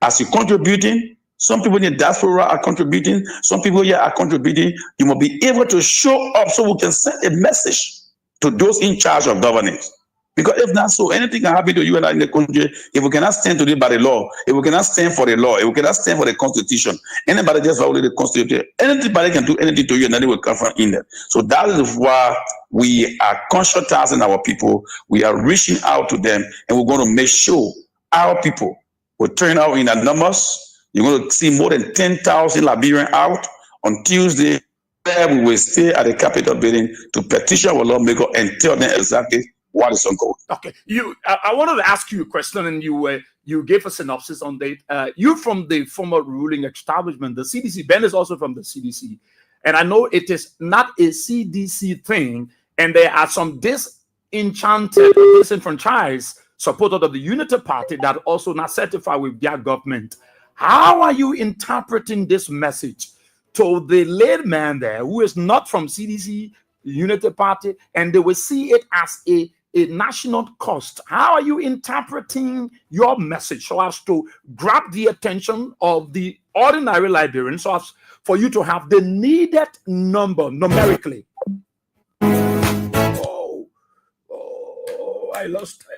As you're contributing, some people in the diaspora are contributing. Some people here are contributing. You must be able to show up so we can send a message to those in charge of governance. Because if not so, anything can happen to you and I in the country if we cannot stand today by the law, if we cannot stand for the law, if we cannot stand for the Constitution. Anybody just violate the Constitution, anybody can do anything to you and then they will come from in there. So that is why we are conscientizing our people. We are reaching out to them, and we're going to make sure our people will turn out in the numbers. You're going to see more than 10,000 Liberians out on Tuesday. Where we will stay at the Capitol building to petition our lawmaker and tell them exactly what is on code. Okay, I wanted to ask you a question, and you gave a synopsis on that. You're from the former ruling establishment, the CDC. Ben is also from the CDC, and I know it is not a CDC thing, and there are some disenchanted, disenfranchised supporters of the Unity Party that also not certified with their government. How are you interpreting this message to the layman there who is not from CDC, Unity Party, and they will see it as a national cost? How are you interpreting your message so as to grab the attention of the ordinary Liberians, so as for you to have the needed number numerically? Oh, I lost him.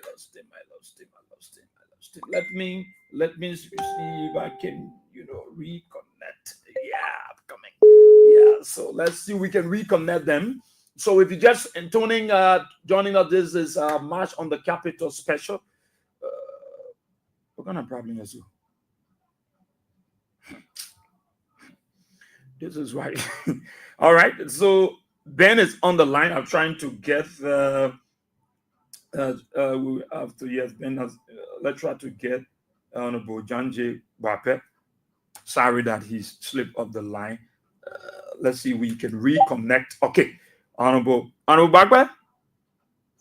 Let me see if I can, reconnect. Yeah, I'm coming. Yeah, so let's see if we can reconnect them. So if you just joining us, this is March on the Capitol special. We're gonna problem as well. This is right. All right. So Ben is on the line. I'm trying to get we have to, yes, Ben has, let's try to get Honorable Janje Wape. Sorry that he slipped off the line. Let's see if we can reconnect. Okay, Honorable Bagwe.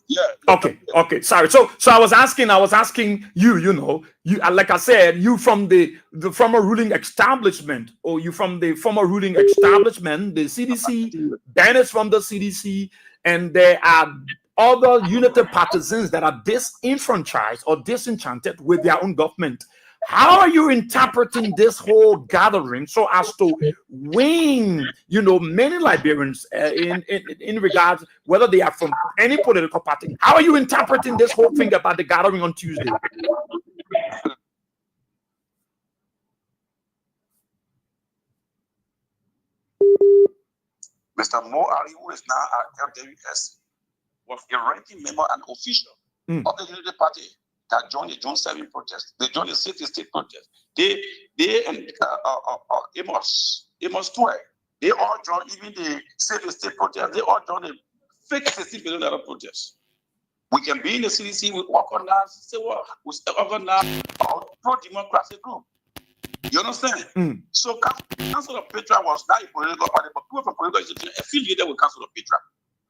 Yeah. Okay. Sorry. So I was asking you, like I said, you from the former ruling establishment, or you from the former ruling establishment, the CDC, Ben is from the CDC, and there are other Unity partisans that are disenfranchised or disenchanted with their own government. How are you interpreting this whole gathering so as to win, many Liberians in regards whether they are from any political party? How are you interpreting this whole thing about the gathering on Tuesday? Mr. Mo Ali, who is now at LWS, was a ranking member and official of the Unity Party that joined the June 7 protest. They joined the City State protest. They and Amos Toy, they all joined, even the City State protest, they all joined the fake $16 billion protest. We can be in the CDC, we organize, say what, we organize our pro-democracy group. You understand? So Council of Petra was not a political party, but people from political institutions affiliated with Council of Petra.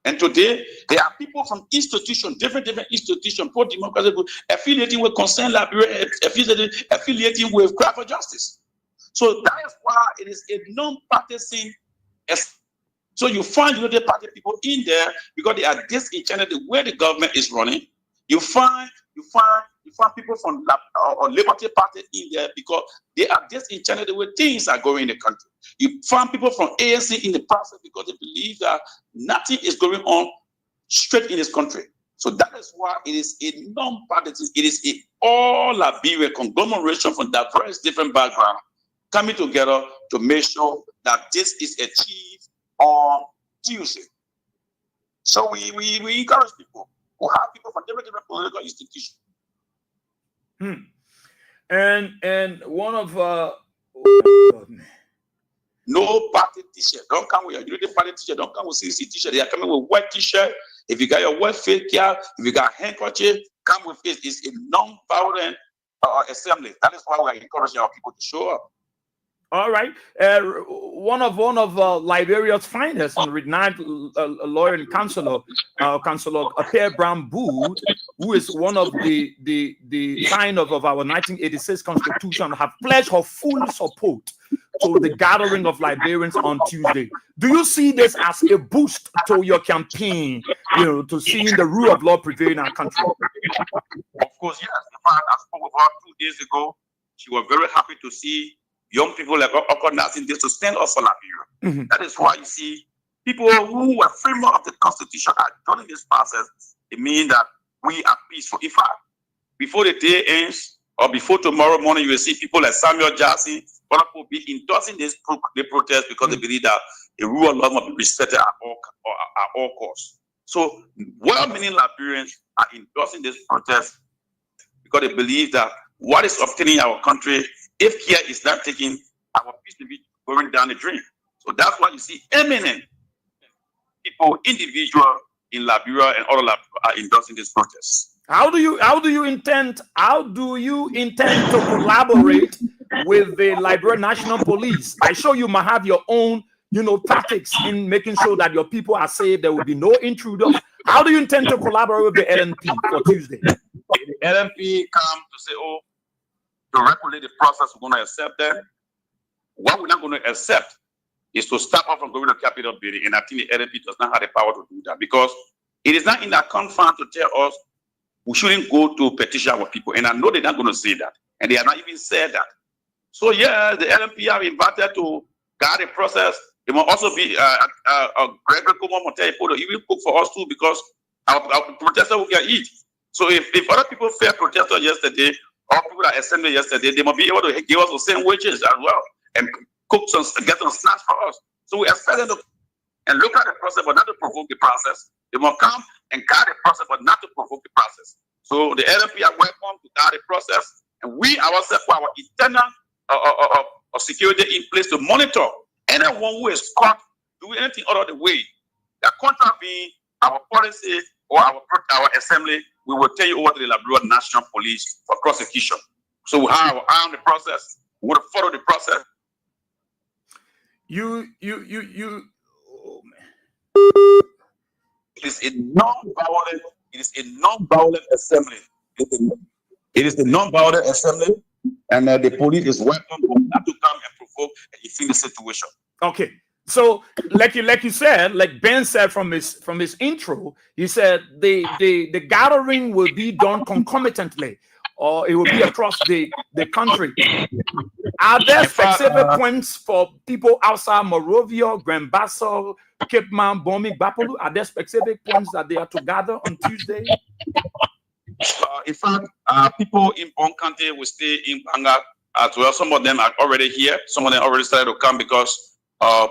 And today, there are people from institutions, different institutions, pro-democracy group, affiliating with Concerned Liberia, affiliating with Cry for Justice. So that is why it is a non-partisan. So you find Unity Party people in there because they are disenchanted the way the government is running. You find people from Liberty Party in there because they are disenchanted the way things are going in the country. You find people from ANC in the process because they believe that nothing is going on straight in this country. So that is why it is a non-partisan. It is a all Liberia conglomeration from diverse different backgrounds coming together to make sure that this is achieved on Tuesday. So we encourage people who have people from different political institutions. And one of no party t-shirt. Don't come with your Unity Party t-shirt. Don't come with CDC t-shirt. They are coming with white t-shirt. If you got your white face cap, if you got handkerchief, come with it. It's a non-violent assembly. That is why we are encouraging our people to show up. All right. One of Liberia's finest and renowned lawyer and counselor Apia Brambu, who is one of the signers of our 1986 Constitution, have pledged her full support to the gathering of Liberians on Tuesday. Do you see this as a boost to your campaign, to seeing the rule of law prevail in our country? Of course, yes. In fact, I spoke with her 2 days ago. She was very happy to see young people like organizing this to stand up for Liberia. That is why you see people who were framework of the Constitution are joining this process. It means that we are peaceful. In fact, before the day ends or before tomorrow morning, you will see people like Samuel Jackson, other people be endorsing the protest because they believe that the rule of law must be respected at all costs. So well-meaning Liberians are endorsing this protest because they believe that what is obtaining our country, if care is not taken, our peace will be going down the drain. So that's why you see eminent people, individual in Liberia and other Liberia are endorsing this protest. How do you intend to collaborate with the Liberian National Police? I sure you might have your own, tactics in making sure that your people are safe. There will be no intruders. How do you intend to collaborate with the LNP for Tuesday? If the LNP come to say, oh, to regulate the process, we're going to accept them. What we're not going to accept is to stop us from going to Capitol building. And I think the LNP does not have the power to do that, because it is not in their confines to tell us we shouldn't go to petition our people. And I know they're not going to say that. And they have not even said that. So, yeah, the LNP are invited to guide the process. There will also be a Gregory Como Montaigne to even cook for us too, because our protesters will get eat. So if other people fair protested yesterday, or people that assembled yesterday, they must be able to give us the same wages as well and cook some, get some snacks for us. So we expect them to and look at the process, but not to provoke the process. They must come and guide the process, but not to provoke the process. So the LNP are welcome to guide the process, and we ourselves put our internal security in place to monitor anyone who is caught doing anything other the way that contravene our policy or our assembly. We will take you over to the Liberia National Police for prosecution. So we have our eye on the process. We want to follow the process. Oh, man. It is a non-violent. It is a non-violent assembly. It is a non-violent assembly, and the police is welcome not to come and provoke and defend the situation. Okay, so like you said, like Ben said from his intro, he said the gathering will be done concomitantly, or it will be across the country. Are there specific points for people outside Monrovia, Grand Bassa, Cape Mount, Bomi, Bapolu? Are there specific points that they are to gather on Tuesday? In fact, people in Bon County will stay in Banga as well. Some of them are already here. Some of them already started to come because our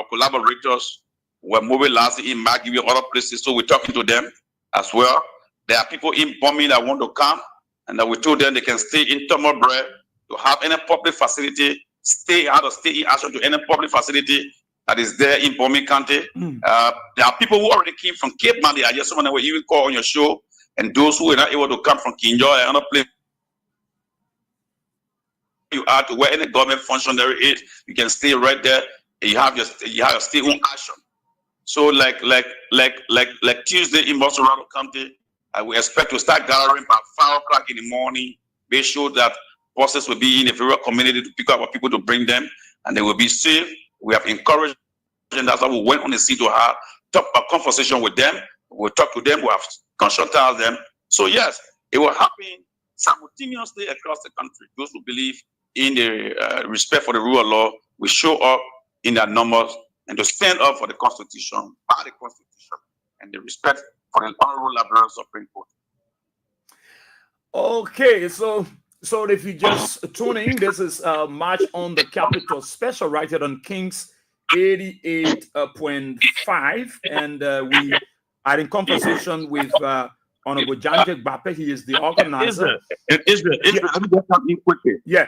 collaborators were mobilized in Maggie and other places. So we're talking to them as well. There are people in Bomi that want to come, and that we told them they can stay in Tomobre to have any public facility, stay out of stay in action to any public facility that is there in Bomi County. There are people who already came from Cape Mount. I just someone that will even call on your show, and those who are not able to come from Kinjo and other places. You are to where any government functionary is, you can stay right there. And you have your stay home action. So like Tuesday in Mosorado County, we expect to start gathering by 5 o'clock in the morning. Make sure that buses will be in the various community to pick up our people to bring them, and they will be safe. We have encouraged, and that's why we went on the scene to have a conversation with them. We'll talk to them. We have consulted them. So yes, it will happen simultaneously across the country. Those who believe in the respect for the rule of law will show up in their numbers and to stand up for the Constitution, by the Constitution, and the respect for the Honorable Liberian Supreme Court. Okay, so if you just tune in, this is March on the Capitol special right here on Kings 88.5, and we are in conversation with Honorable Janjek Bape. He is the organizer. Israel, let me just come in quickly. Yeah.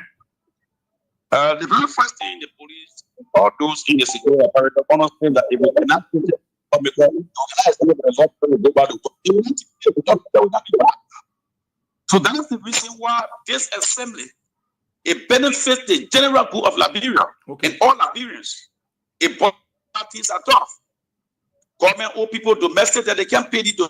The very first thing the police or those in the security apparatus understand that if we cannot put it because so that is the reason why this assembly it benefits the general good of Liberia and all Liberians. If parties are tough, government owe people domestic that they can't pay the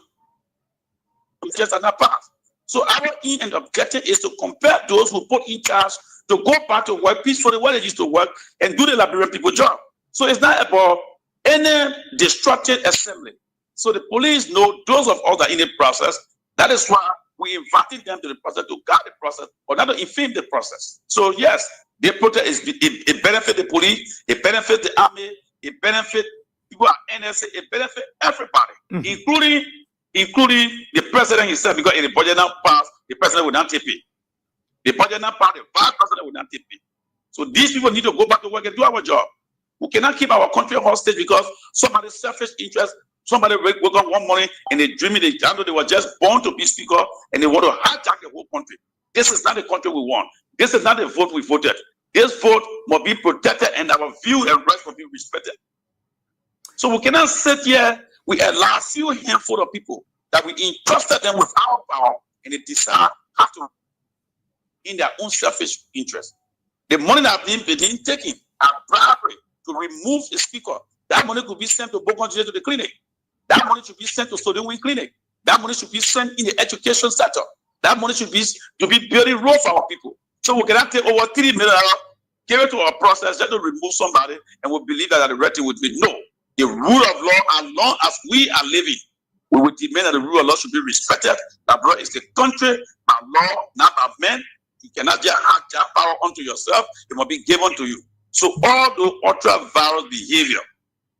just are not passed. So our aim and objective is to compare those who put in charge to go back to work peacefully where they used to work and do the Liberian people job. So it's not about any destructive assembly. So the police know those of us that are in the process. That is why we invited them to the process to guard the process, or not to infame the process. So yes, the protest it benefits the police, it benefits the army, it benefits people at NSA, it benefits everybody, including the president himself, because in the budget now passed, the president will not take it. The budget now passed, the vice president will not take it. So these people need to go back to work and do our job. We cannot keep our country hostage because somebody's selfish interest, somebody wake up one morning and they dreaming they were just born to be speaker and they want to hijack the whole country. This is not the country we want. This is not the vote we voted. This vote must be protected and our view and rights must be respected. So we cannot sit here. We allow a few handful of people that we entrusted them with our power and they decide how to in their own selfish interest. The money that have been taken are bribery to remove the speaker. That money could be sent to Bogon to the clinic. That money should be sent to Sodium Wind Clinic. That money should be sent in the education sector. That money should be building roads for our people. So we cannot take over $3 million, give it to our process just to remove somebody, and we believe that the right thing would be no. The rule of law, as long as we are living, we will demand that the rule of law should be respected. That bro is the country by law, not by men. You cannot just have that power unto yourself. It must be given to you. So all the ultra-virus behavior,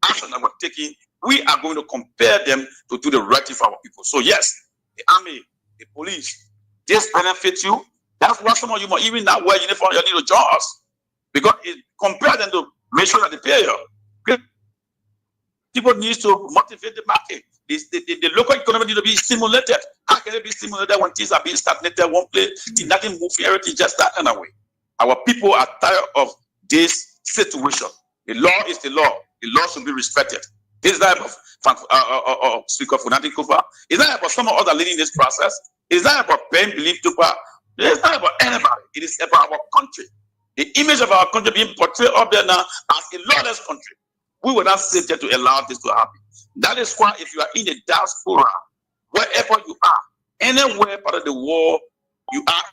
action that we're taking, we are going to compare them to do the right thing for our people. So yes, the army, the police, this benefits you. That's why some of you might even not wear uniform, you need to join us. Because it compare them to make sure that they pay you. People need to motivate the market. The local economy needs to be stimulated. How can it be stimulated when things are being stagnated one place? Nothing moving, everything just that kind of way. Our people are tired of this situation. The law is the law. The law should be respected. This is not about Speaker Funadi Kufa. It's not about someone other leading this process. It's not about Ben Belief Tupa. It's not about anybody. It is about our country. The image of our country being portrayed up there now as a lawless country. We will not sit there to allow this to happen. That is why if you are in the diaspora, wherever you are, anywhere part of the world you are,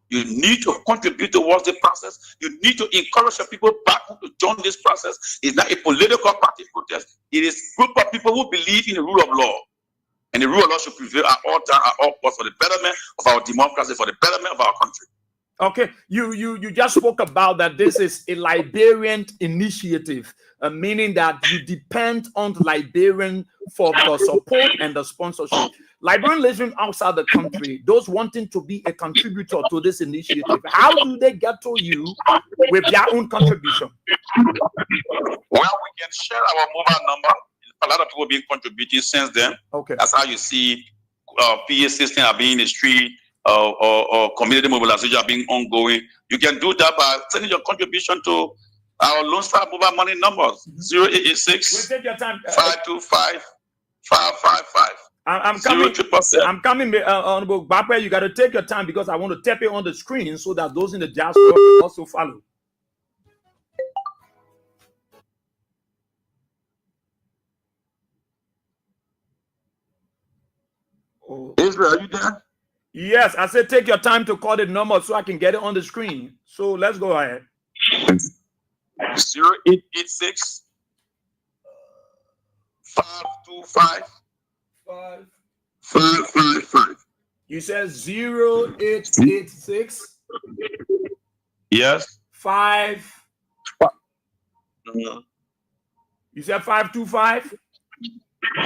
you need to contribute towards the process. You need to encourage your people back to join this process. It's not a political party protest. It is a group of people who believe in the rule of law. And the rule of law should prevail at all times, at all costs, for the betterment of our democracy, for the betterment of our country. Okay, you just spoke about that this is a Liberian initiative, meaning that you depend on the Liberian for the support and the sponsorship. Liberian living outside the country, those wanting to be a contributor to this initiative, how do they get to you with their own contribution? Well, we can share our mobile number. A lot of people have been contributing since then. Okay, that's how you see PA system are being in the street. Or community mobilization are being ongoing. You can do that by sending your contribution to our Lone Star mobile money numbers 0886 525 555. I'm coming, Honorable Bape. You got to take your time because I want to tap it on the screen so that those in the diaspora can also follow. Oh. Israel, are you there? Yes, I said take your time to call the number so I can get it on the screen. So let's go ahead. 0886 525 555. You said 0886. Yes. 5. You said 525?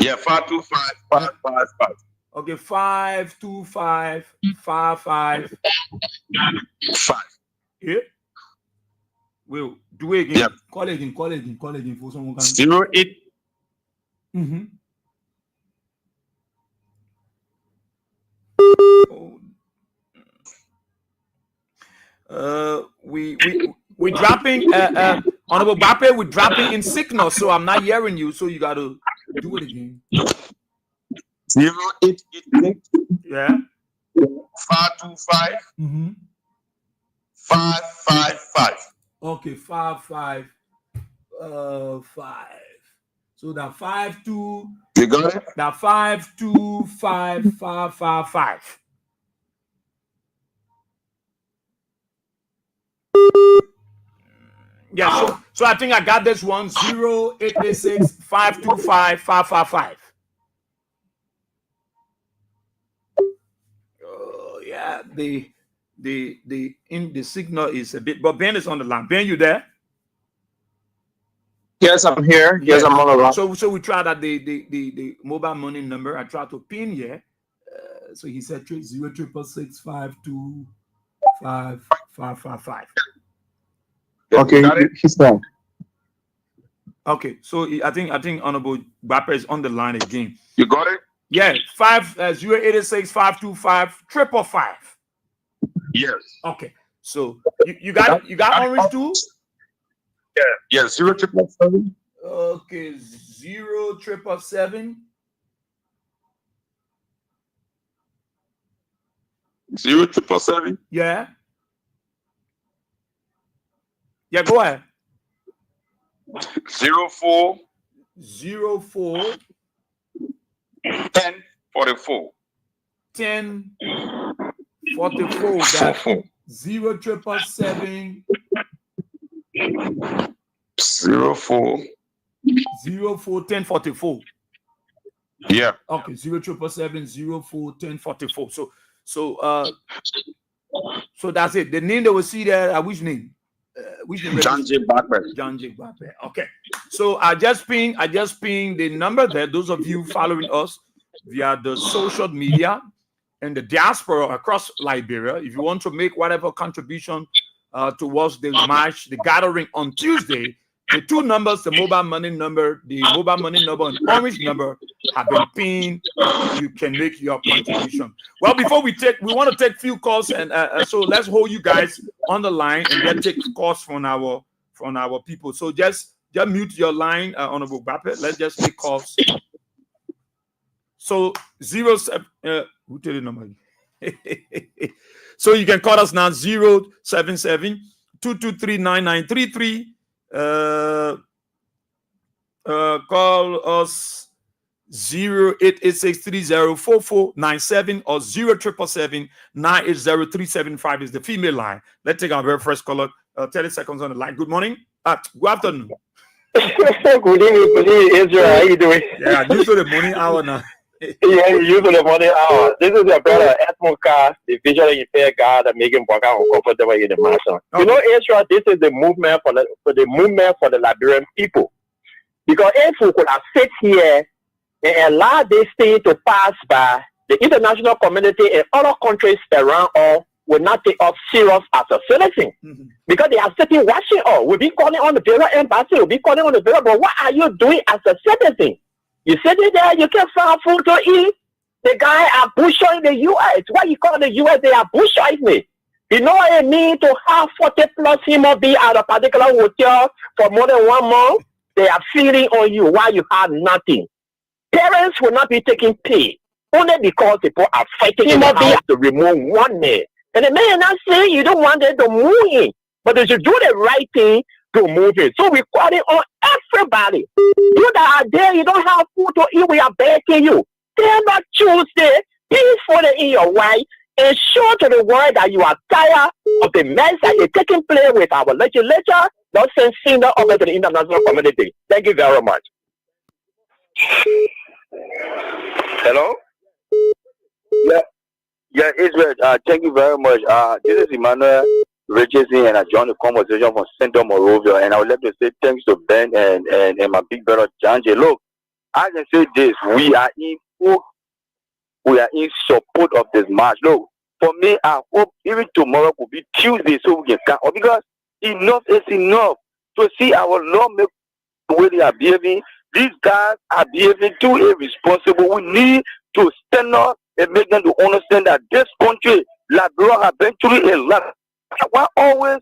Yeah, 525 555. Okay, 525 555. Yeah. Well, do it again. Yep. Call again for someone can 08. We're dropping Honorable Bape, we're dropping in signal, so I'm not hearing you, so you gotta do it again. 0888. Yeah. 525 555. Okay, 555. So that 52. You got it? That 525 555. Yeah, so I think I got this one 0886 525 555. Oh yeah, the signal is a bit, but Ben is on the line. Ben, you there? Yes, I'm here. Yes, I'm on the line. So we tried that the mobile money number. I tried to pin here. So he said 0866 525 555. Okay, he's done. Okay, so I think Honorable Bape is on the line again. You got it? Yeah, 0886 525 555. Yes. Okay, so you got orange too? Yeah. 0777. Okay, 0777. 0777. Yeah. Yeah, go ahead. 04. 04. 1044. 1044. That's 0777 04. 1044. Yeah. Okay, 0777 04 1044. So that's it. The name they will see there, which name? Which name? John J. Barber. John J. Barber. Okay. So I just ping the number there. Those of you following us via the social media and the diaspora across Liberia, if you want to make whatever contribution towards the march, the gathering on Tuesday, the two numbers, the mobile money number and orange number have been pinned. You can make your contribution. Well, before we want to take few calls, and so let's hold you guys on the line and then take calls from our people. So just mute your line, Honorable Bape. Let's just take calls. So 07 who tell the number? So you can call us now 077 223 9933. Call us 0886304497 or 07779800375 is the female line. Let's take our very first caller. 30 seconds on the line. Good morning. Good afternoon. Good evening, Israel. How you doing? Yeah, you to the morning hour now. Yeah, you to the morning hour. This is your brother Edmonka, the visually impaired guy that making Baka uncomfortable in the marathon. Okay. You know, Israel, this is the movement for the Liberian people. Because if we could have sit here and allow this thing to pass by, the international community and other countries around us will not take us serious as a citizen. Mm-hmm. Because they are sitting watching us. We'll be calling on the Bureau Embassy, we'll be calling on the Bureau, but what are you doing as a citizen? You sitting there, you can't find food to eat. The guy are bushing the U.S. What you call the U.S., they are bushing it. You know what it means to have 40 plus human beings at a particular hotel for more than 1 month? They are feeding on you while you have nothing. Parents will not be taking pay only because people are fighting in the house to remove one man. And the man not saying you don't want them to move in, but they should do the right thing to move in. So we're calling on everybody. You that are there, you don't have food to eat, we are begging you. Stand up Tuesday, peacefully in your way, and show to the world that you are tired of the mess that is taking place with our legislature. Don't send signal over to the international community. Thank you very much. Hello? Yeah, Israel, thank you very much. This is Emmanuel Richardson, and I joined the conversation from Central Morovia, and I would like to say thanks to Ben and my big brother, John J. Look, I can say this, we are in support of this march. Look, for me, I hope even tomorrow could be Tuesday so we can come up, because enough is enough. To see our lawmakers the way they are behaving, these guys are behaving too irresponsible. We need to stand up and make them to understand that this country, Liberia, has been through a lot. Why always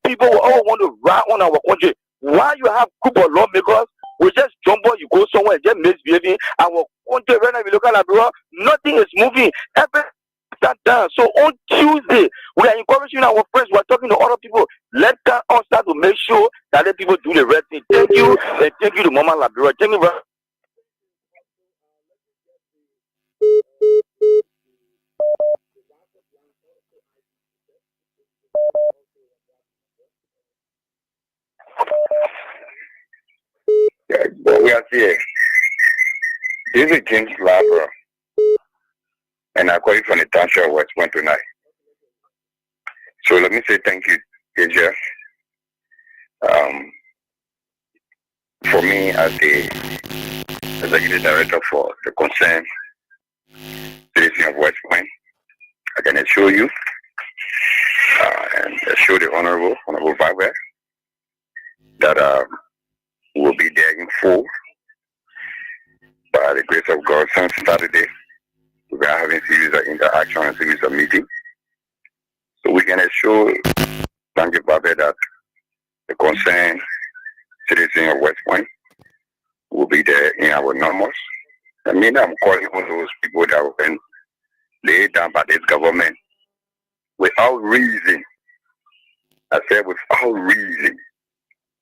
people will always want to ride on our country? Why you have group of lawmakers, we just jump on, you go somewhere and just misbehaving. Our country, right now, if you look at Liberia, nothing is moving. Everything is down. So on Tuesday, we are encouraging our friends, we are talking to other people. Let us start to make sure that the people do the right thing. Thank you, and thank you to Mama Liberia. Thank you very much. Yeah, but we are here. This is James Labra, and I call you from the township of West Point tonight. So let me say thank you, AJ. For me, as the executive director for the concerned citizen of West Point, I can assure you and assure the Honorable Viber that we'll be there in full by the grace of God. Since Saturday, we've been having series of interaction and series of meetings. So we can assure Dr. Babe that the concerned citizen of West Point will be there in our numbers. I mean, I'm calling on those people that have been laid down by this government without reason. I said without reason.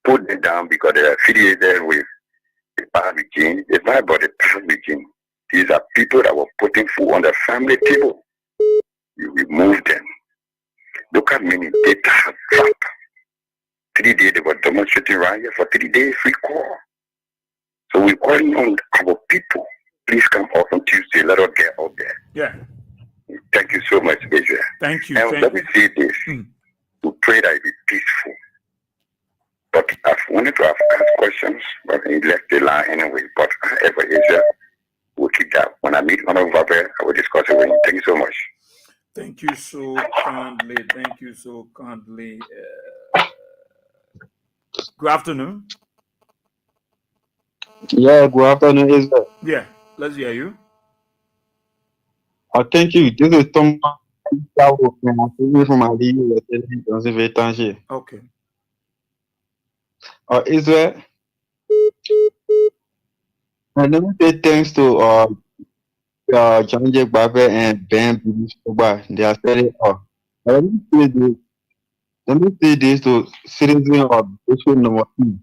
Put them down because they are affiliated with the past regime. It's not about the past regime. These are people that were putting food on the family table. You remove them. Look at many data have dropped. 3 days they were demonstrating right here for 3 days, free call. So we're calling on our people. Please come out on Tuesday. Let us get out there. Yeah. Thank you so much, Asia. Thank you. And let me say this. We pray that it be peaceful. But I've wanted to ask questions, but he left the line anyway. But however, Asia, we'll keep that. When I meet Honorable Vabe, I will discuss it with him. Thank you so much. Thank you so kindly. Thank you so kindly. Good afternoon. Yeah, good afternoon, Israel. Yeah, let's hear you. Thank you. This is Tom from Ali. Okay. Israel, let me say thanks to John J. Babe and Ben Bilishkoba. They are setting up. Let me say this to citizens of issue number 2.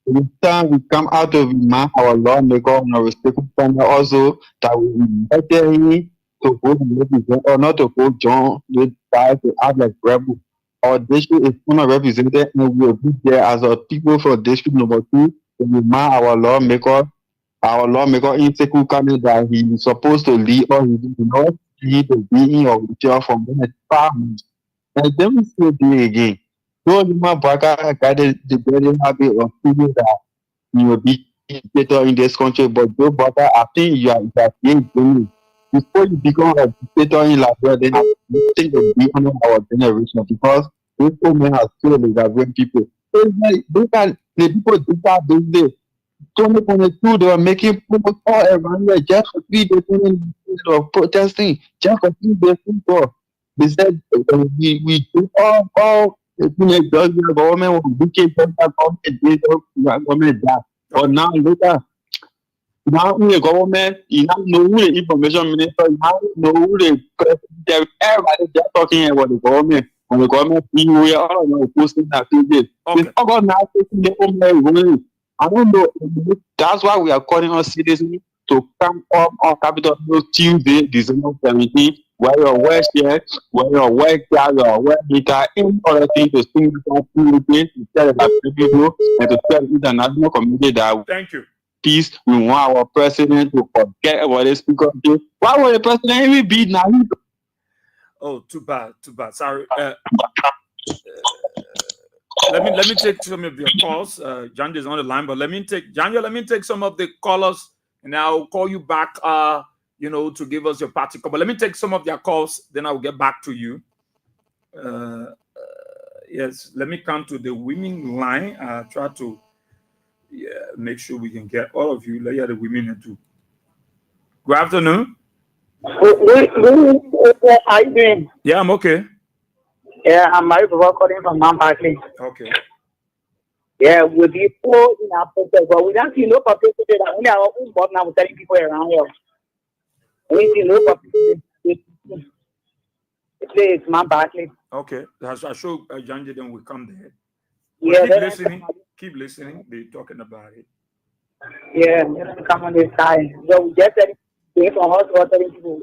This time we come out of man, our lawmaker and our respectful partner also that we invited him to go and represent or not to go join with guys to act like rebel. Our district is represented and we will be there as a people for district number 2 to remind our lawmaker in Sekou Kame that he is supposed to lead or he did not need to be in or withdraw from the department. And then we say it again. So Lima Baka got the very habit of feeling that you will be dictator in this country, but Joe Baka, I think you are being doing. Before you become a dictator in Liberia, then you think to be under our generation because this woman has killed the Liberian people. So it's like, look at the people that doing this. 2022, they were making promos all around here just for 3 days of protesting, just for 3 days. They said we do all the government will be government that. But now look at now the government, you now know who the information minister, you now know who the president, everybody just talking about the government. When the government see we are all posting that this. It's all now taking the own. I don't know. That's why we are calling on citizens to come up on Capitol Hill Tuesday, December 17th, where your work here, where your work there, your work meter, any other thing to sing to tell the people and to tell the international community that thank you. Peace. We want our president to forget about this because why would the president even be naive? Oh, too bad. Sorry. Let me take some of your calls. Janja is on the line, but let me take some of the callers, and I'll call you back. To give us your particular. But let me take some of their calls, then I'll get back to you. Yes, let me come to the women line. Try to make sure we can get all of you. Let the women too. Good afternoon. How are you doing? Yeah, I'm okay. Yeah, I'm Mario calling from Nonpartisan. Okay. Yeah, we'll be full in our process, but we don't see no publicity that only our own board now telling people around here. We see no publicity. It's Nonpartisan. Okay. I show Janja, then we come there. Yeah, keep listening. They're talking about it. Yeah, come on this side. So we just said from hospital telling people,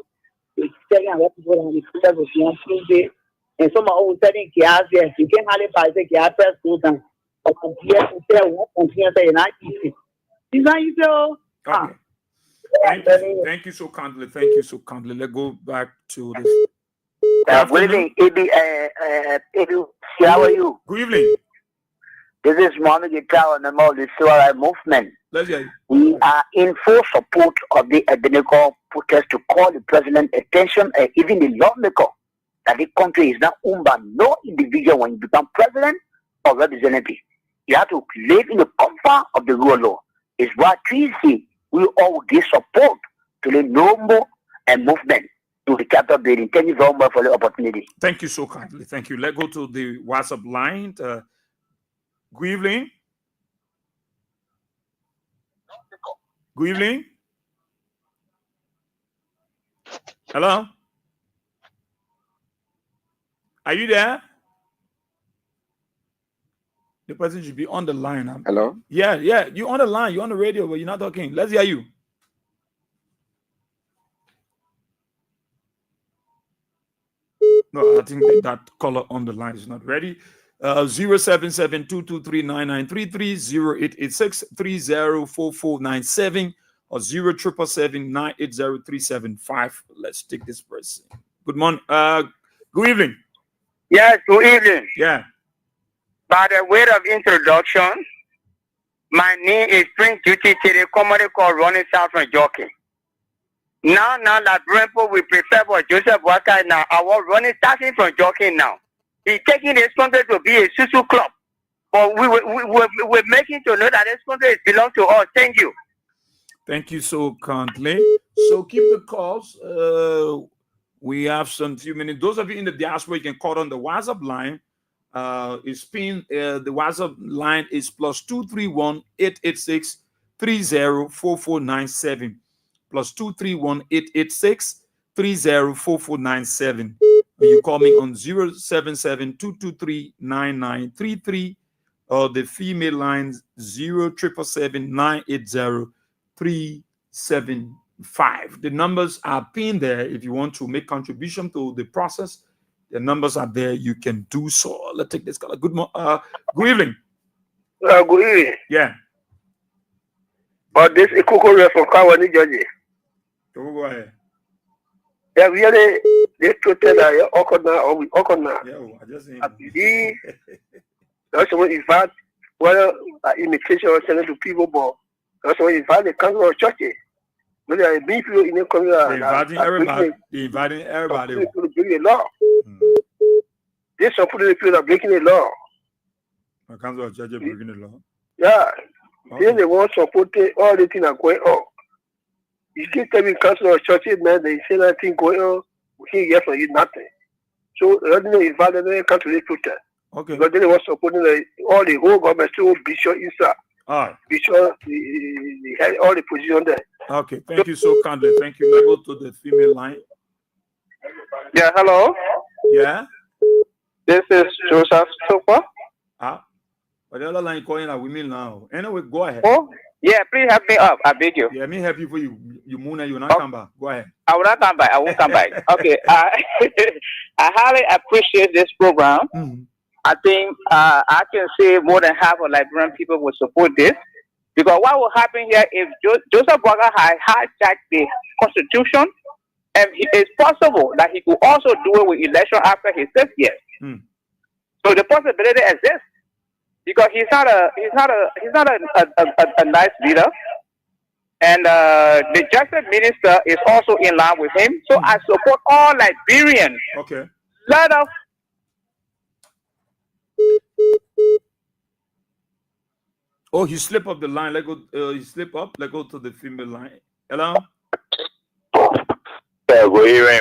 telling our people and the people will be on Tuesday. And some are always telling gas, yes, you can't hardly buy the gas press go down. But here, one continue saying not easy. It's not easy. Okay. Thank you so kindly. Let's go back to this. Good evening, AB. How are you? Good evening. This is Mohammed Yekao, member of the Civil Rights Movement. We are in full support of the Ebeneko protest to call the president attention and even the lawmaker that the country is not owned by no individual when you become president or representative. You have to live in the comfort of the rule of law. It's why Tuesday we all give support to the normal and movement to the Capitol building. Thank you very much for the opportunity. Thank you so kindly. Thank you. Let's go to the WhatsApp line. Good evening. Good evening. Hello? Are you there? The person should be on the line. Hello? Yeah. You're on the line. You're on the radio, but you're not talking. Let's hear you. No, I think that caller on the line is not ready. 077-223-9933, 0886-304497, or 077-980-375. Let's take this person. Good morning. Good evening. Yes, good evening. Yeah. By the way of introduction, my name is Prince Duty to the comedy called Running South from Jockey. Now, that Brentford we prefer for Joseph Walker now. Our running starting from Jockey now. He's taking this country to be a social club. But we're making to know that this country belongs to us. Thank you. Thank you so kindly. So keep the calls. We have some few minutes. Those of you in the diaspora, you can call on the WhatsApp line. The WhatsApp line is +231-886-304497. +231-886-304497. You call me on 077-223-9933, or the female line 077-980-375. The numbers are pinned there. If you want to make contribution to the process, the numbers are there. You can do so. Let's take this call. Good evening. Good evening. Yeah. But this is Kukuru from Kawani, Georgia. Go ahead. Yeah, really, they protest that Okona or we Okona. Yeah, I just saying. That's what in fact, well, imitation or telling to people, but that's what in fact the council of churches. But there are many people in the community. They're inviting everybody. They're inviting everybody. To break the law. There's some people that are breaking the law. The council of churches breaking the law. Yeah. Okay. Then they want to support all the things that are going on. You keep telling council of churches, man, they say nothing going on. We can't hear from you nothing. So they don't invite them to come to the protest. Okay. Because they want supporting all the whole government, so Bishop inside. All right. Bishop, had all the position there. Okay. Thank you so kindly. Thank you. Let's go to the female line. Yeah, hello. Yeah. This is Joseph Sofa. But the other line calling are women now. Anyway, go ahead. Oh, yeah, please help me up. I beg you. Yeah, me help you for you. You moon and you not come back. Go ahead. I will not come back. I won't come back. Okay. I highly appreciate this program. Mm-hmm. I think I can say more than half of Liberian people will support this. Because what will happen here if Joseph Walker had hijacked the Constitution, and it's possible that he could also do it with election after his 6 years. So the possibility exists. Because he's not a nice leader, and the justice minister is also in line with him. So I support all Liberians. Okay. Let us. Oh, he slipped up the line. Let go. He slip up. Let go to the female line. Hello. Yeah, good evening.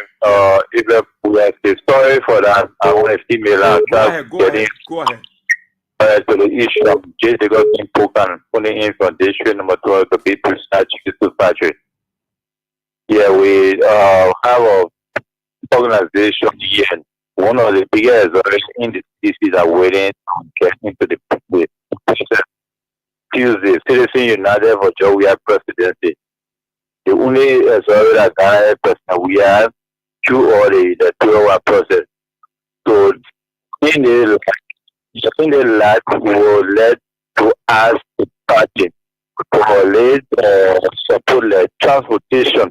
Sorry for that. I want a female. Go ahead. To the issue of J.D. Government program, putting in from district number 12 to be precise to factory. Yeah, we have a organization here. One of the biggest in the cities are waiting to get into the process. Tuesday, Citizen United for Georgia presidency. The only person we have through all the 2-hour process. So in the last will lead to us to party for lead support the transportation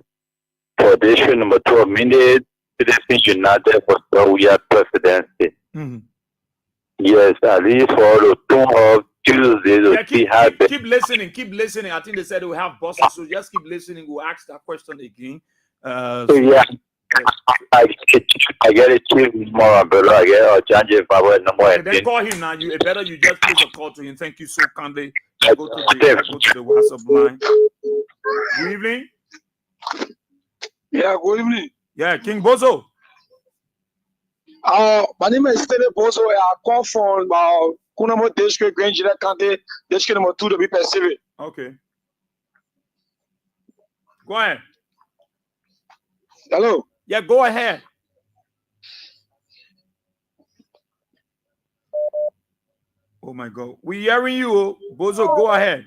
for the issue number 12 minute Citizen United for Georgia presidency. Yes, at least for the 2 of Tuesday to see how keep listening. I think they said we have bosses, so just keep listening. We'll ask that question again. So yeah. I get it more, but I get a change if I were no more. Then call him now. You just place a call to him. Thank you so kindly. Go to the WhatsApp line. Good evening. Yeah, good evening. Yeah, King Bozo. My name is Steve Bozo. I come from Kunamo District, Grand Jira County, District number 2 to be Pacific. Okay. Go ahead. Hello. Yeah, go ahead. Oh my God, we hearing you, Bozo. Go ahead.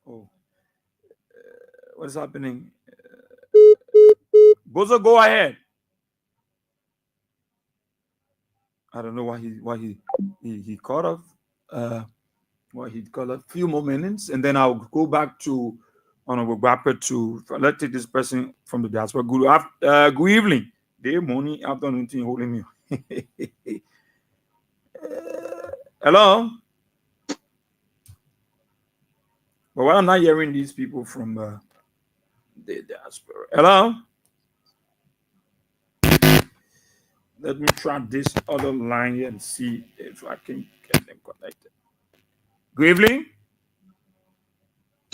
Oh, what's happening? Bozo, go ahead. I don't know why he caught off. Well, he got a few more minutes, and then I'll go back to Honorable Gbapper to let's take this person from the diaspora. Good evening. Day morning, afternoon, holding me. Hello. But why am I hearing these people from the diaspora? Hello. Let me try this other line here and see if I can get them connected. Good evening.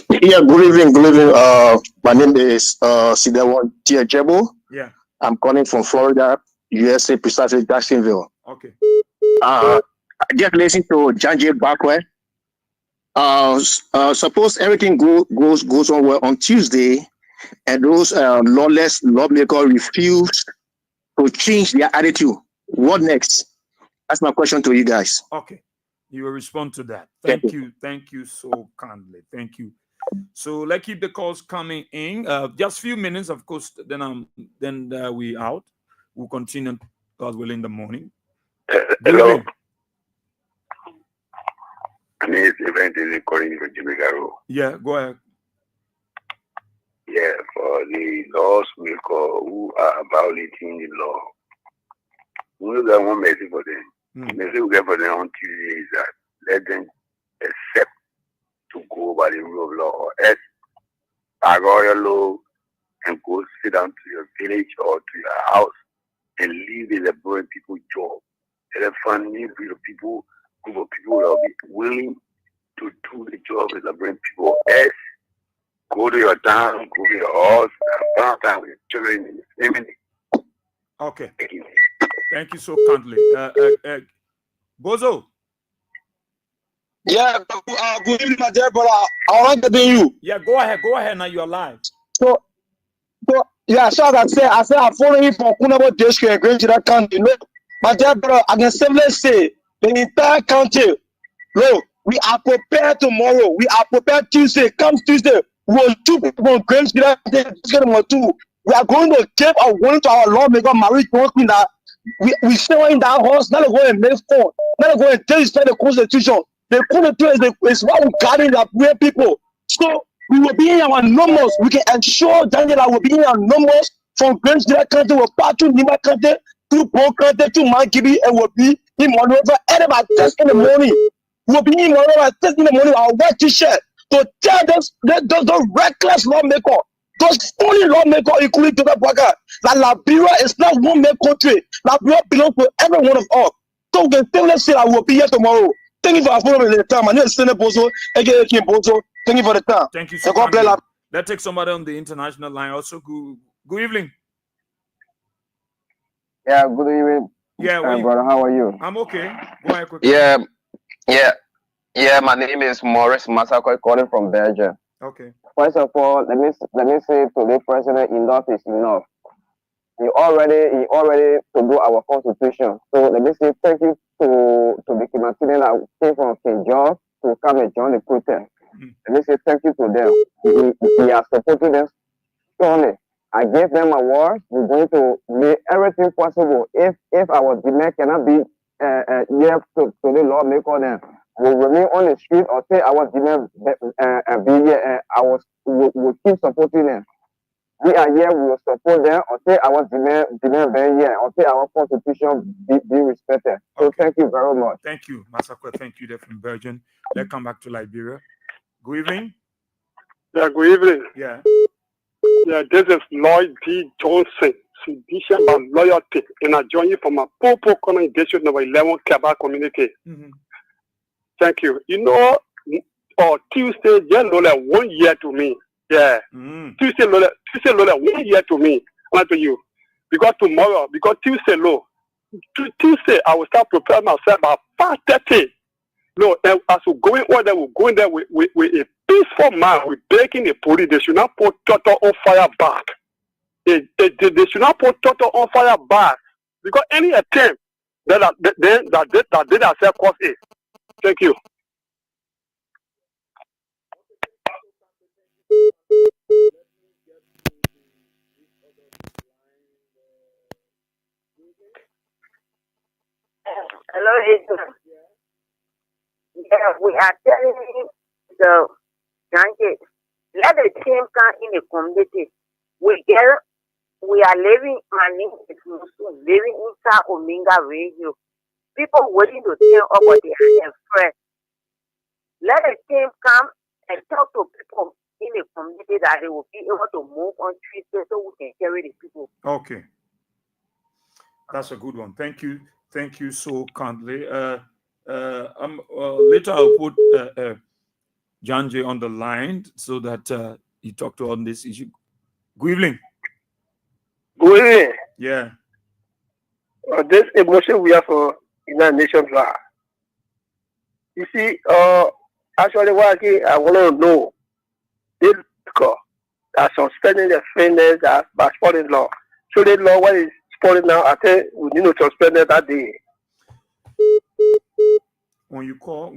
Yeah, good evening, good evening. My name is Sidewo Tiajebo. Yeah. I'm calling from Florida, USA, precisely Jacksonville. Okay. I just listened to Janje Bakwe. Suppose everything goes on well on Tuesday, and those lawless lawmakers refuse to change their attitude. What next? That's my question to you guys. Okay. You will respond to that. Thank you. Thank you so kindly. Thank you. So let's keep the calls coming in. Just a few minutes, of course. Then we out. We'll continue, God willing, in the morning. Hello. My name is Evangelist calling from Jamaica. Yeah, go ahead. Yeah, for the lawmaker who are violating the law, we got one message for them. The message we get for them on Tuesday is that let them accept to go by the rule of law, or else borrow your law and go sit down to your village or to your house and leave the laboring people job. And then find new group of people that will be willing to do the job of laboring people. Else, go to your town, go to your house, and spend time with your children and your family. Okay. Thank you so kindly. Bozo. Yeah, good evening, my dear brother. I want to be you. Yeah, go ahead. Go ahead now. You're live. So yeah, so as I said, I'm following from Kunabo District and going to that county. Look, my dear brother, I can safely say the entire county, look, we are prepared tomorrow. We are prepared Tuesday. Comes Tuesday, we will two people from Grange to number 2. We are going to give a warning to our lawmaker, Marie Johnson, that we stay in that house, not go and make fun, not go and disrespect the Constitution. The Constitution is what we guarding the poor people. So we will be in our numbers. We can ensure that we will be in our numbers from Grange to that country, we'll pass through Nima country, through Bo country, to Mankibi, and we'll be in Monova at about 10 in the morning. We'll be in Monova at 10 in the morning, our white t-shirt, to tell those reckless lawmakers, those only lawmakers, including to the Baka, that Liberia is not one man country. Liberia belongs to every one of us. So we can tell us that I will be here tomorrow. Thank you for following the time. My name is Senator Bozo, aka Kim Bozo. Thank you for the time. Thank you so much. Let's take somebody on the international line. Also, good evening. Yeah, good evening. Yeah, brother, how are you? I'm okay. Go ahead quickly. Yeah. My name is Maurice Massaquoi, calling from Belgium. Okay. First of all, let me say to the president, enough is enough. He already to do our constitution. So let me say thank you to the Kimatine that came from King George to come and join the protest. Let me say thank you to them. We are supporting them strongly. I gave them a word. We're going to make everything possible. If our demand cannot be here to the lawmaker, then we'll remain on the street or say our demand be here. We'll keep supporting them. We are here. We will support them or say our demand be here or say our constitution be respected. So thank you very much. Thank you, Masakwe. Thank you, there from Belgium. Let's come back to Liberia. Good evening. Yeah, good evening. Yeah. Yeah, this is Lloyd D. Johnson, Bishop of Loyalty, and I join you from a Popo congregation number 11, Kaba community. Thank you. You know, Tuesday, just like 1 year to me. Yeah. Tuesday, like 1 year to me. Not to you. Because tomorrow, because Tuesday, I will start preparing myself by 5:30. No, and as we going on there, we're going there with a peaceful mind. We're breaking the police. They should not put Toto on fire back. They should not put Toto on fire back. Because any attempt that they themselves cause it. Thank you. Hello, Adrian. Yeah, we are telling the young let the team come in the community. We are living, my name is Musu, living inside Omega Radio. People waiting to tell about their friends. Let the team come and talk to people in the community that they will be able to move on Tuesday so we can carry the people. Okay. That's a good one. Thank you. Thank you so kindly. Later I'll put John J on the line so that he talk to on this issue. Good evening. Good evening. Yeah. This emotion we have for United Nations law. You see, actually, what I want to know, this that suspending the fairness as by sporting law. So the law, what is sporting now? I think we need to suspend it that day. When you call,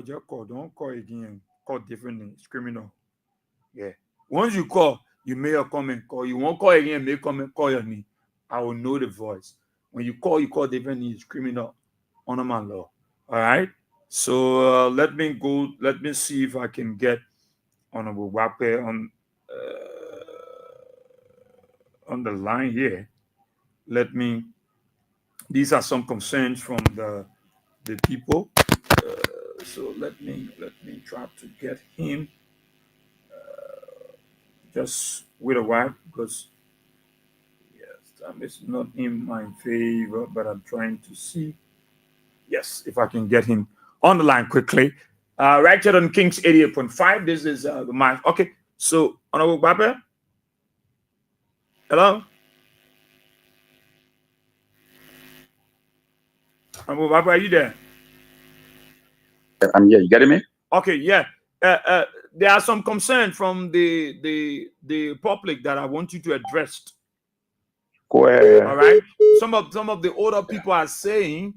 just call. Don't call again. Call differently. It's criminal. Yeah. Once you call, you make a comment. Call. You won't call again. Make a comment. Call your name. I will know the voice. When you call differently. It's criminal. Honor my law. All right. So let me go. Let me see if I can get Honorable Wape on the line here. Let me. These are some concerns from the people. So let me try to get him. Just wait a while because yes, time is not in my favor. But I'm trying to see. Yes, if I can get him on the line quickly. Right here on Kings 88.5. This is the mic. Okay, so Honorable Wape. Hello. Are you there? I'm here. You getting me? Okay, yeah. There are some concerns from the public that I want you to address. Go ahead. All right. Some of the older people are saying,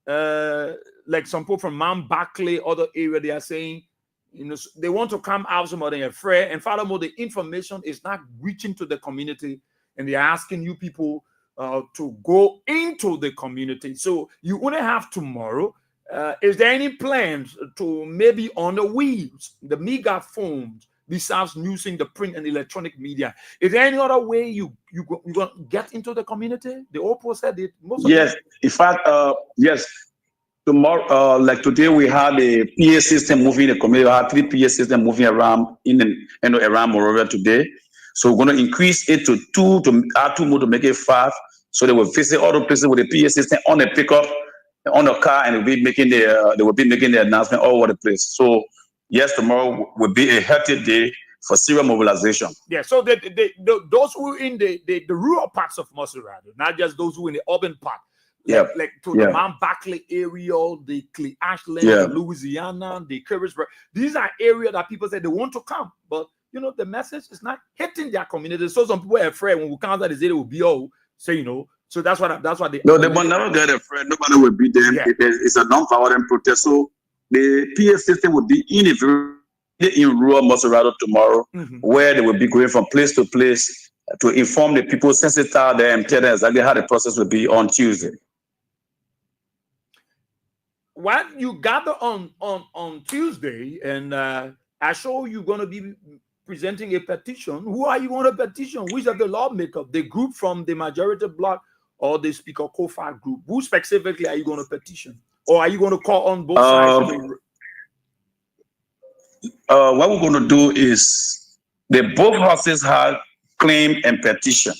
like some people from Mount Barclay, other area, they are saying, they want to come out, some of them are afraid, and furthermore, the information is not reaching to the community, and they're asking you people to go into the community. So you only have tomorrow. Is there any plans to maybe on the wheels, the megaphones, besides using the print and electronic media? Is there any other way you going to get into the community? The Oppo said it. Yes, in fact, yes. Tomorrow, like today, we had a PA system moving in the community. We had 3 PA systems moving around around Monrovia today. So we're going to increase it to 2, to add 2 more to make it 5. So they will visit all the places with the PA system on the pickup, on the car, and they will be making the announcement all over the place. So yes, tomorrow will be a healthy day for serial mobilization. Yeah. So those who are in the rural parts of Maserati, not just those who are in the urban part. Like the Mount Barclay area, the Clay Ashland, the Louisiana, the Curtisburg. These are areas that people say they want to come, but the message is not hitting their community. So some people are afraid when we come out, they say it will be all. So so that's why they. No, they will never get afraid. Nobody will beat them. Yeah. It's a non-violent protest. So the PA system will be in rural Maserati tomorrow, where they will be going from place to place to inform the people, sensitize them, tell them exactly how the process will be on Tuesday. When you gather on Tuesday, and I show you're going to be presenting a petition. Who are you on a petition? Which of the lawmakers? The group from the majority bloc or the Speaker Kofa group? Who specifically are you going to petition? Or are you going to call on both sides? What we're going to do is both houses have claim and petition.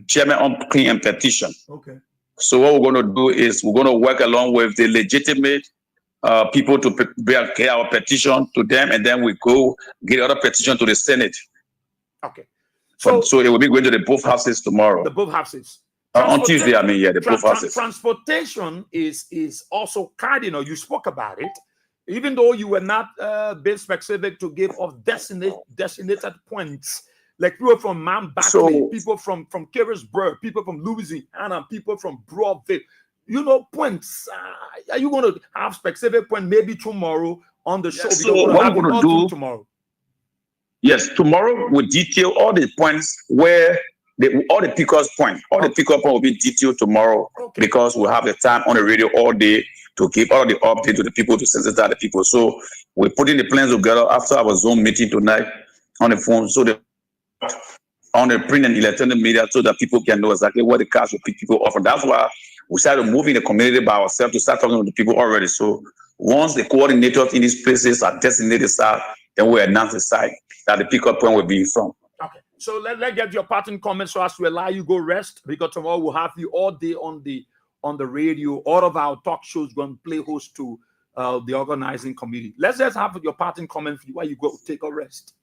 Chairman on claim and petition. Okay. So what we're going to do is we're going to work along with the legitimate people to get our petition to them, and then we go get other petition to the Senate. Okay. So it will be going to the both houses tomorrow. The both houses. On Tuesday, I mean, yeah, the both houses. Transportation is also cardinal. You spoke about it. Even though you were not being specific to give off designated points. Like people from Mount Barclay, people from Curtisburg, people from Louisiana, people from Broadville. Points. Are you going to have specific point maybe tomorrow on the show? So what we're going to do tomorrow? Yes, tomorrow we'll detail all the points where all the pickup points will be detailed tomorrow because we'll have the time on the radio all day to give all the update to the people, to sensitize the people. So we're putting the plans together after our Zoom meeting tonight on the phone, so on the print and electronic media, so that people can know exactly what the cash will pick people off. And that's why we started moving the community by ourselves to start talking to the people already. So once the coordinators in these places are designated site, then we announce the site that the pickup point will be from. Okay. So let's get your parting comments so as to allow you go rest, because tomorrow we'll have you all day on the radio. All of our talk shows going to play host to the organizing committee. Let's just have your parting comments while you go take a rest.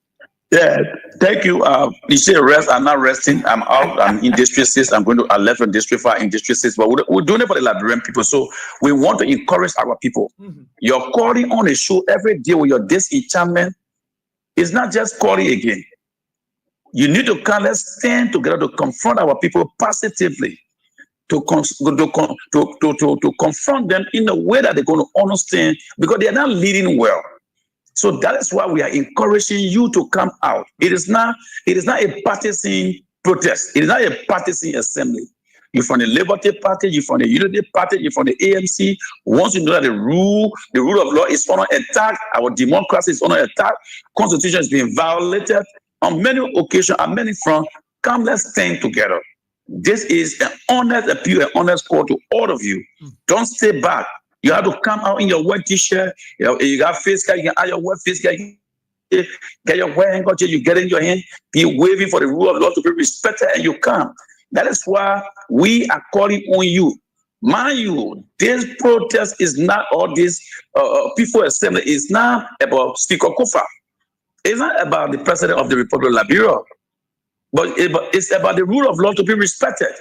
Yeah, thank you. You say rest. I'm not resting. I'm out. I'm in District 6. I left from District 5 in District 6. But we're doing it for the Liberian people. So we want to encourage our people. You're calling on a show every day with your disenchantment. It's not just calling again. You need to come. Let's stand together to confront our people positively, to confront them in a way that they're going to understand, because they're not leading well. So that is why we are encouraging you to come out. It is not a partisan protest. It is not a partisan assembly. You're from the Liberty Party, you're from the Unity Party, you're from the AMC. Once you know that the rule of law is under attack, our democracy is under attack, Constitution is being violated on many occasions, on many fronts, come, let's stand together. This is an honest appeal, an honest call to all of you. Don't stay back. You have to come out in your white t-shirt. You got face cap, you can add your white face cap. Get your white handkerchief, you get in your hand, be waving for the rule of law to be respected, and you come. That is why we are calling on you. Mind you, this protest is not all this people assembly. It's not about Speaker Kufa. It's not about the president of the Republic of Liberia. But it's about the rule of law to be respected.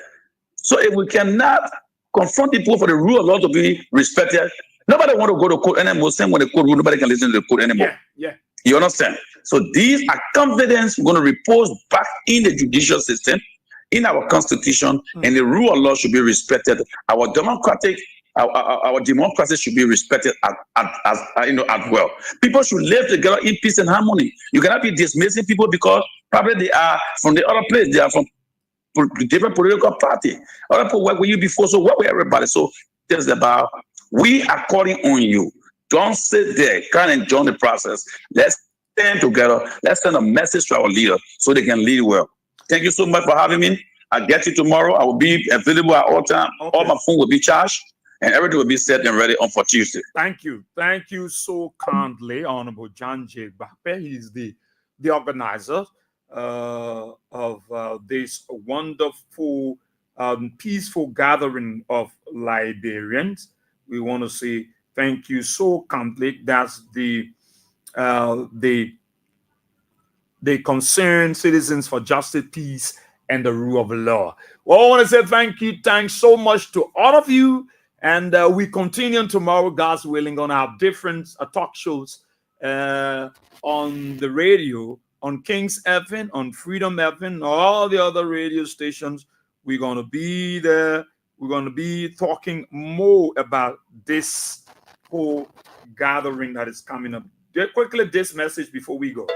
So if we cannot confront people for the rule of law to be respected, nobody want to go to court anymore. Same when the court rule, nobody can listen to the court anymore. Yeah. You understand? So these are confidence we're going to repose back in the judicial system, in our constitution, and the rule of law should be respected. Our democracy should be respected as well. People should live together in peace and harmony. You cannot be dismissing people because probably they are from the other place. They are from different political party. Other people work with you before, so work with everybody. So this is about, we are calling on you. Don't sit there, come and join the process. Let's stand together. Let's send a message to our leader so they can lead well. Thank you so much for having me. I'll get you tomorrow. I will be available at all time. Okay. All my phone will be charged, and everything will be set and ready on for Tuesday. Thank you. Thank you so kindly, Honorable John J. Bape. He's the organizer of this wonderful, peaceful gathering of Liberians. We want to say thank you so kindly. That's the Concerned Citizens for Justice, Peace, and the Rule of Law. Well, I want to say thank you. Thanks so much to all of you. And we continue tomorrow, God's willing, on our different talk shows on the radio, on King's FM, on Freedom FM, all the other radio stations. We're going to be there. We're going to be talking more about this whole gathering that is coming up. Quickly, this message before we go.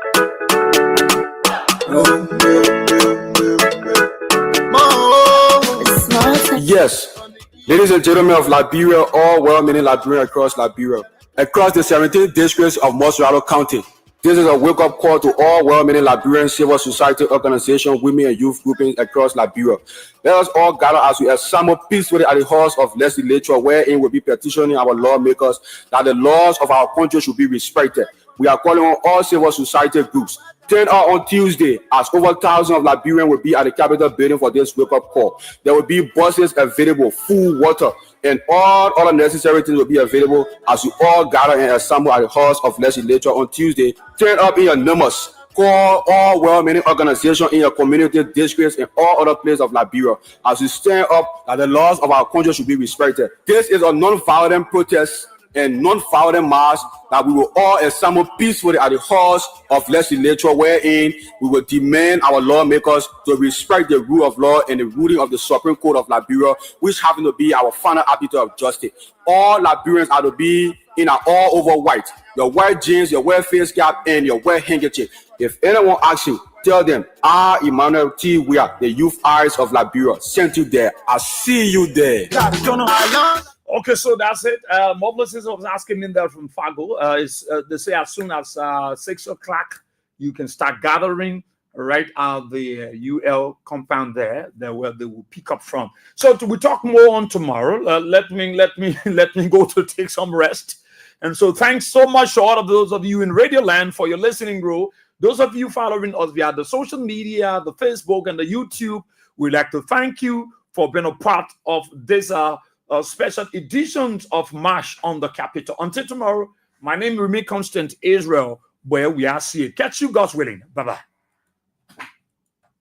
Yes, ladies and gentlemen of Liberia, all well-meaning Liberians across Liberia, across the 17th districts of Mobilization County. This is a wake-up call to all well-meaning Liberian civil society organizations, women and youth groupings across Liberia. Let us all gather as we assemble peacefully at the halls of legislature, wherein we'll be petitioning our lawmakers that the laws of our country should be respected. We are calling on all civil society groups. Turn out on Tuesday, as over 1,000 of Liberians will be at the Capitol building for this wake-up call. There will be buses available, food, water, and all other necessary things will be available as we all gather and assemble at the halls of legislature on Tuesday. Turn up in your numbers. Call all well-meaning organizations in your community, districts, and all other places of Liberia as we stand up that the laws of our country should be respected. This is a non-violent protest and non-violent march that we will all assemble peacefully at the halls of legislature, wherein we will demand our lawmakers to respect the rule of law and the ruling of the Supreme Court of Liberia, which happen to be our final arbiter of justice. All Liberians are to be in an all over white, your white jeans, your white face cap, and your white handkerchief. If anyone asks you, Tell them, Emmanuel T. We are the youth eyes of Liberia. Sent you there. I'll see you there. Okay, so that's it. Mobilization was asking me there from Fargo. They say as soon as 6 o'clock, you can start gathering right out the UL compound there where they will pick up from. So we talk more on tomorrow. Let me go to take some rest. And so thanks so much to all of those of you in Radio Land for your listening, bro. Those of you following us via the social media, the Facebook and the YouTube, we'd like to thank you for being a part of this special editions of March on the Capitol. Until tomorrow, my name remains Constant Israel, where we are seeing. Catch you, God's willing. Bye-bye.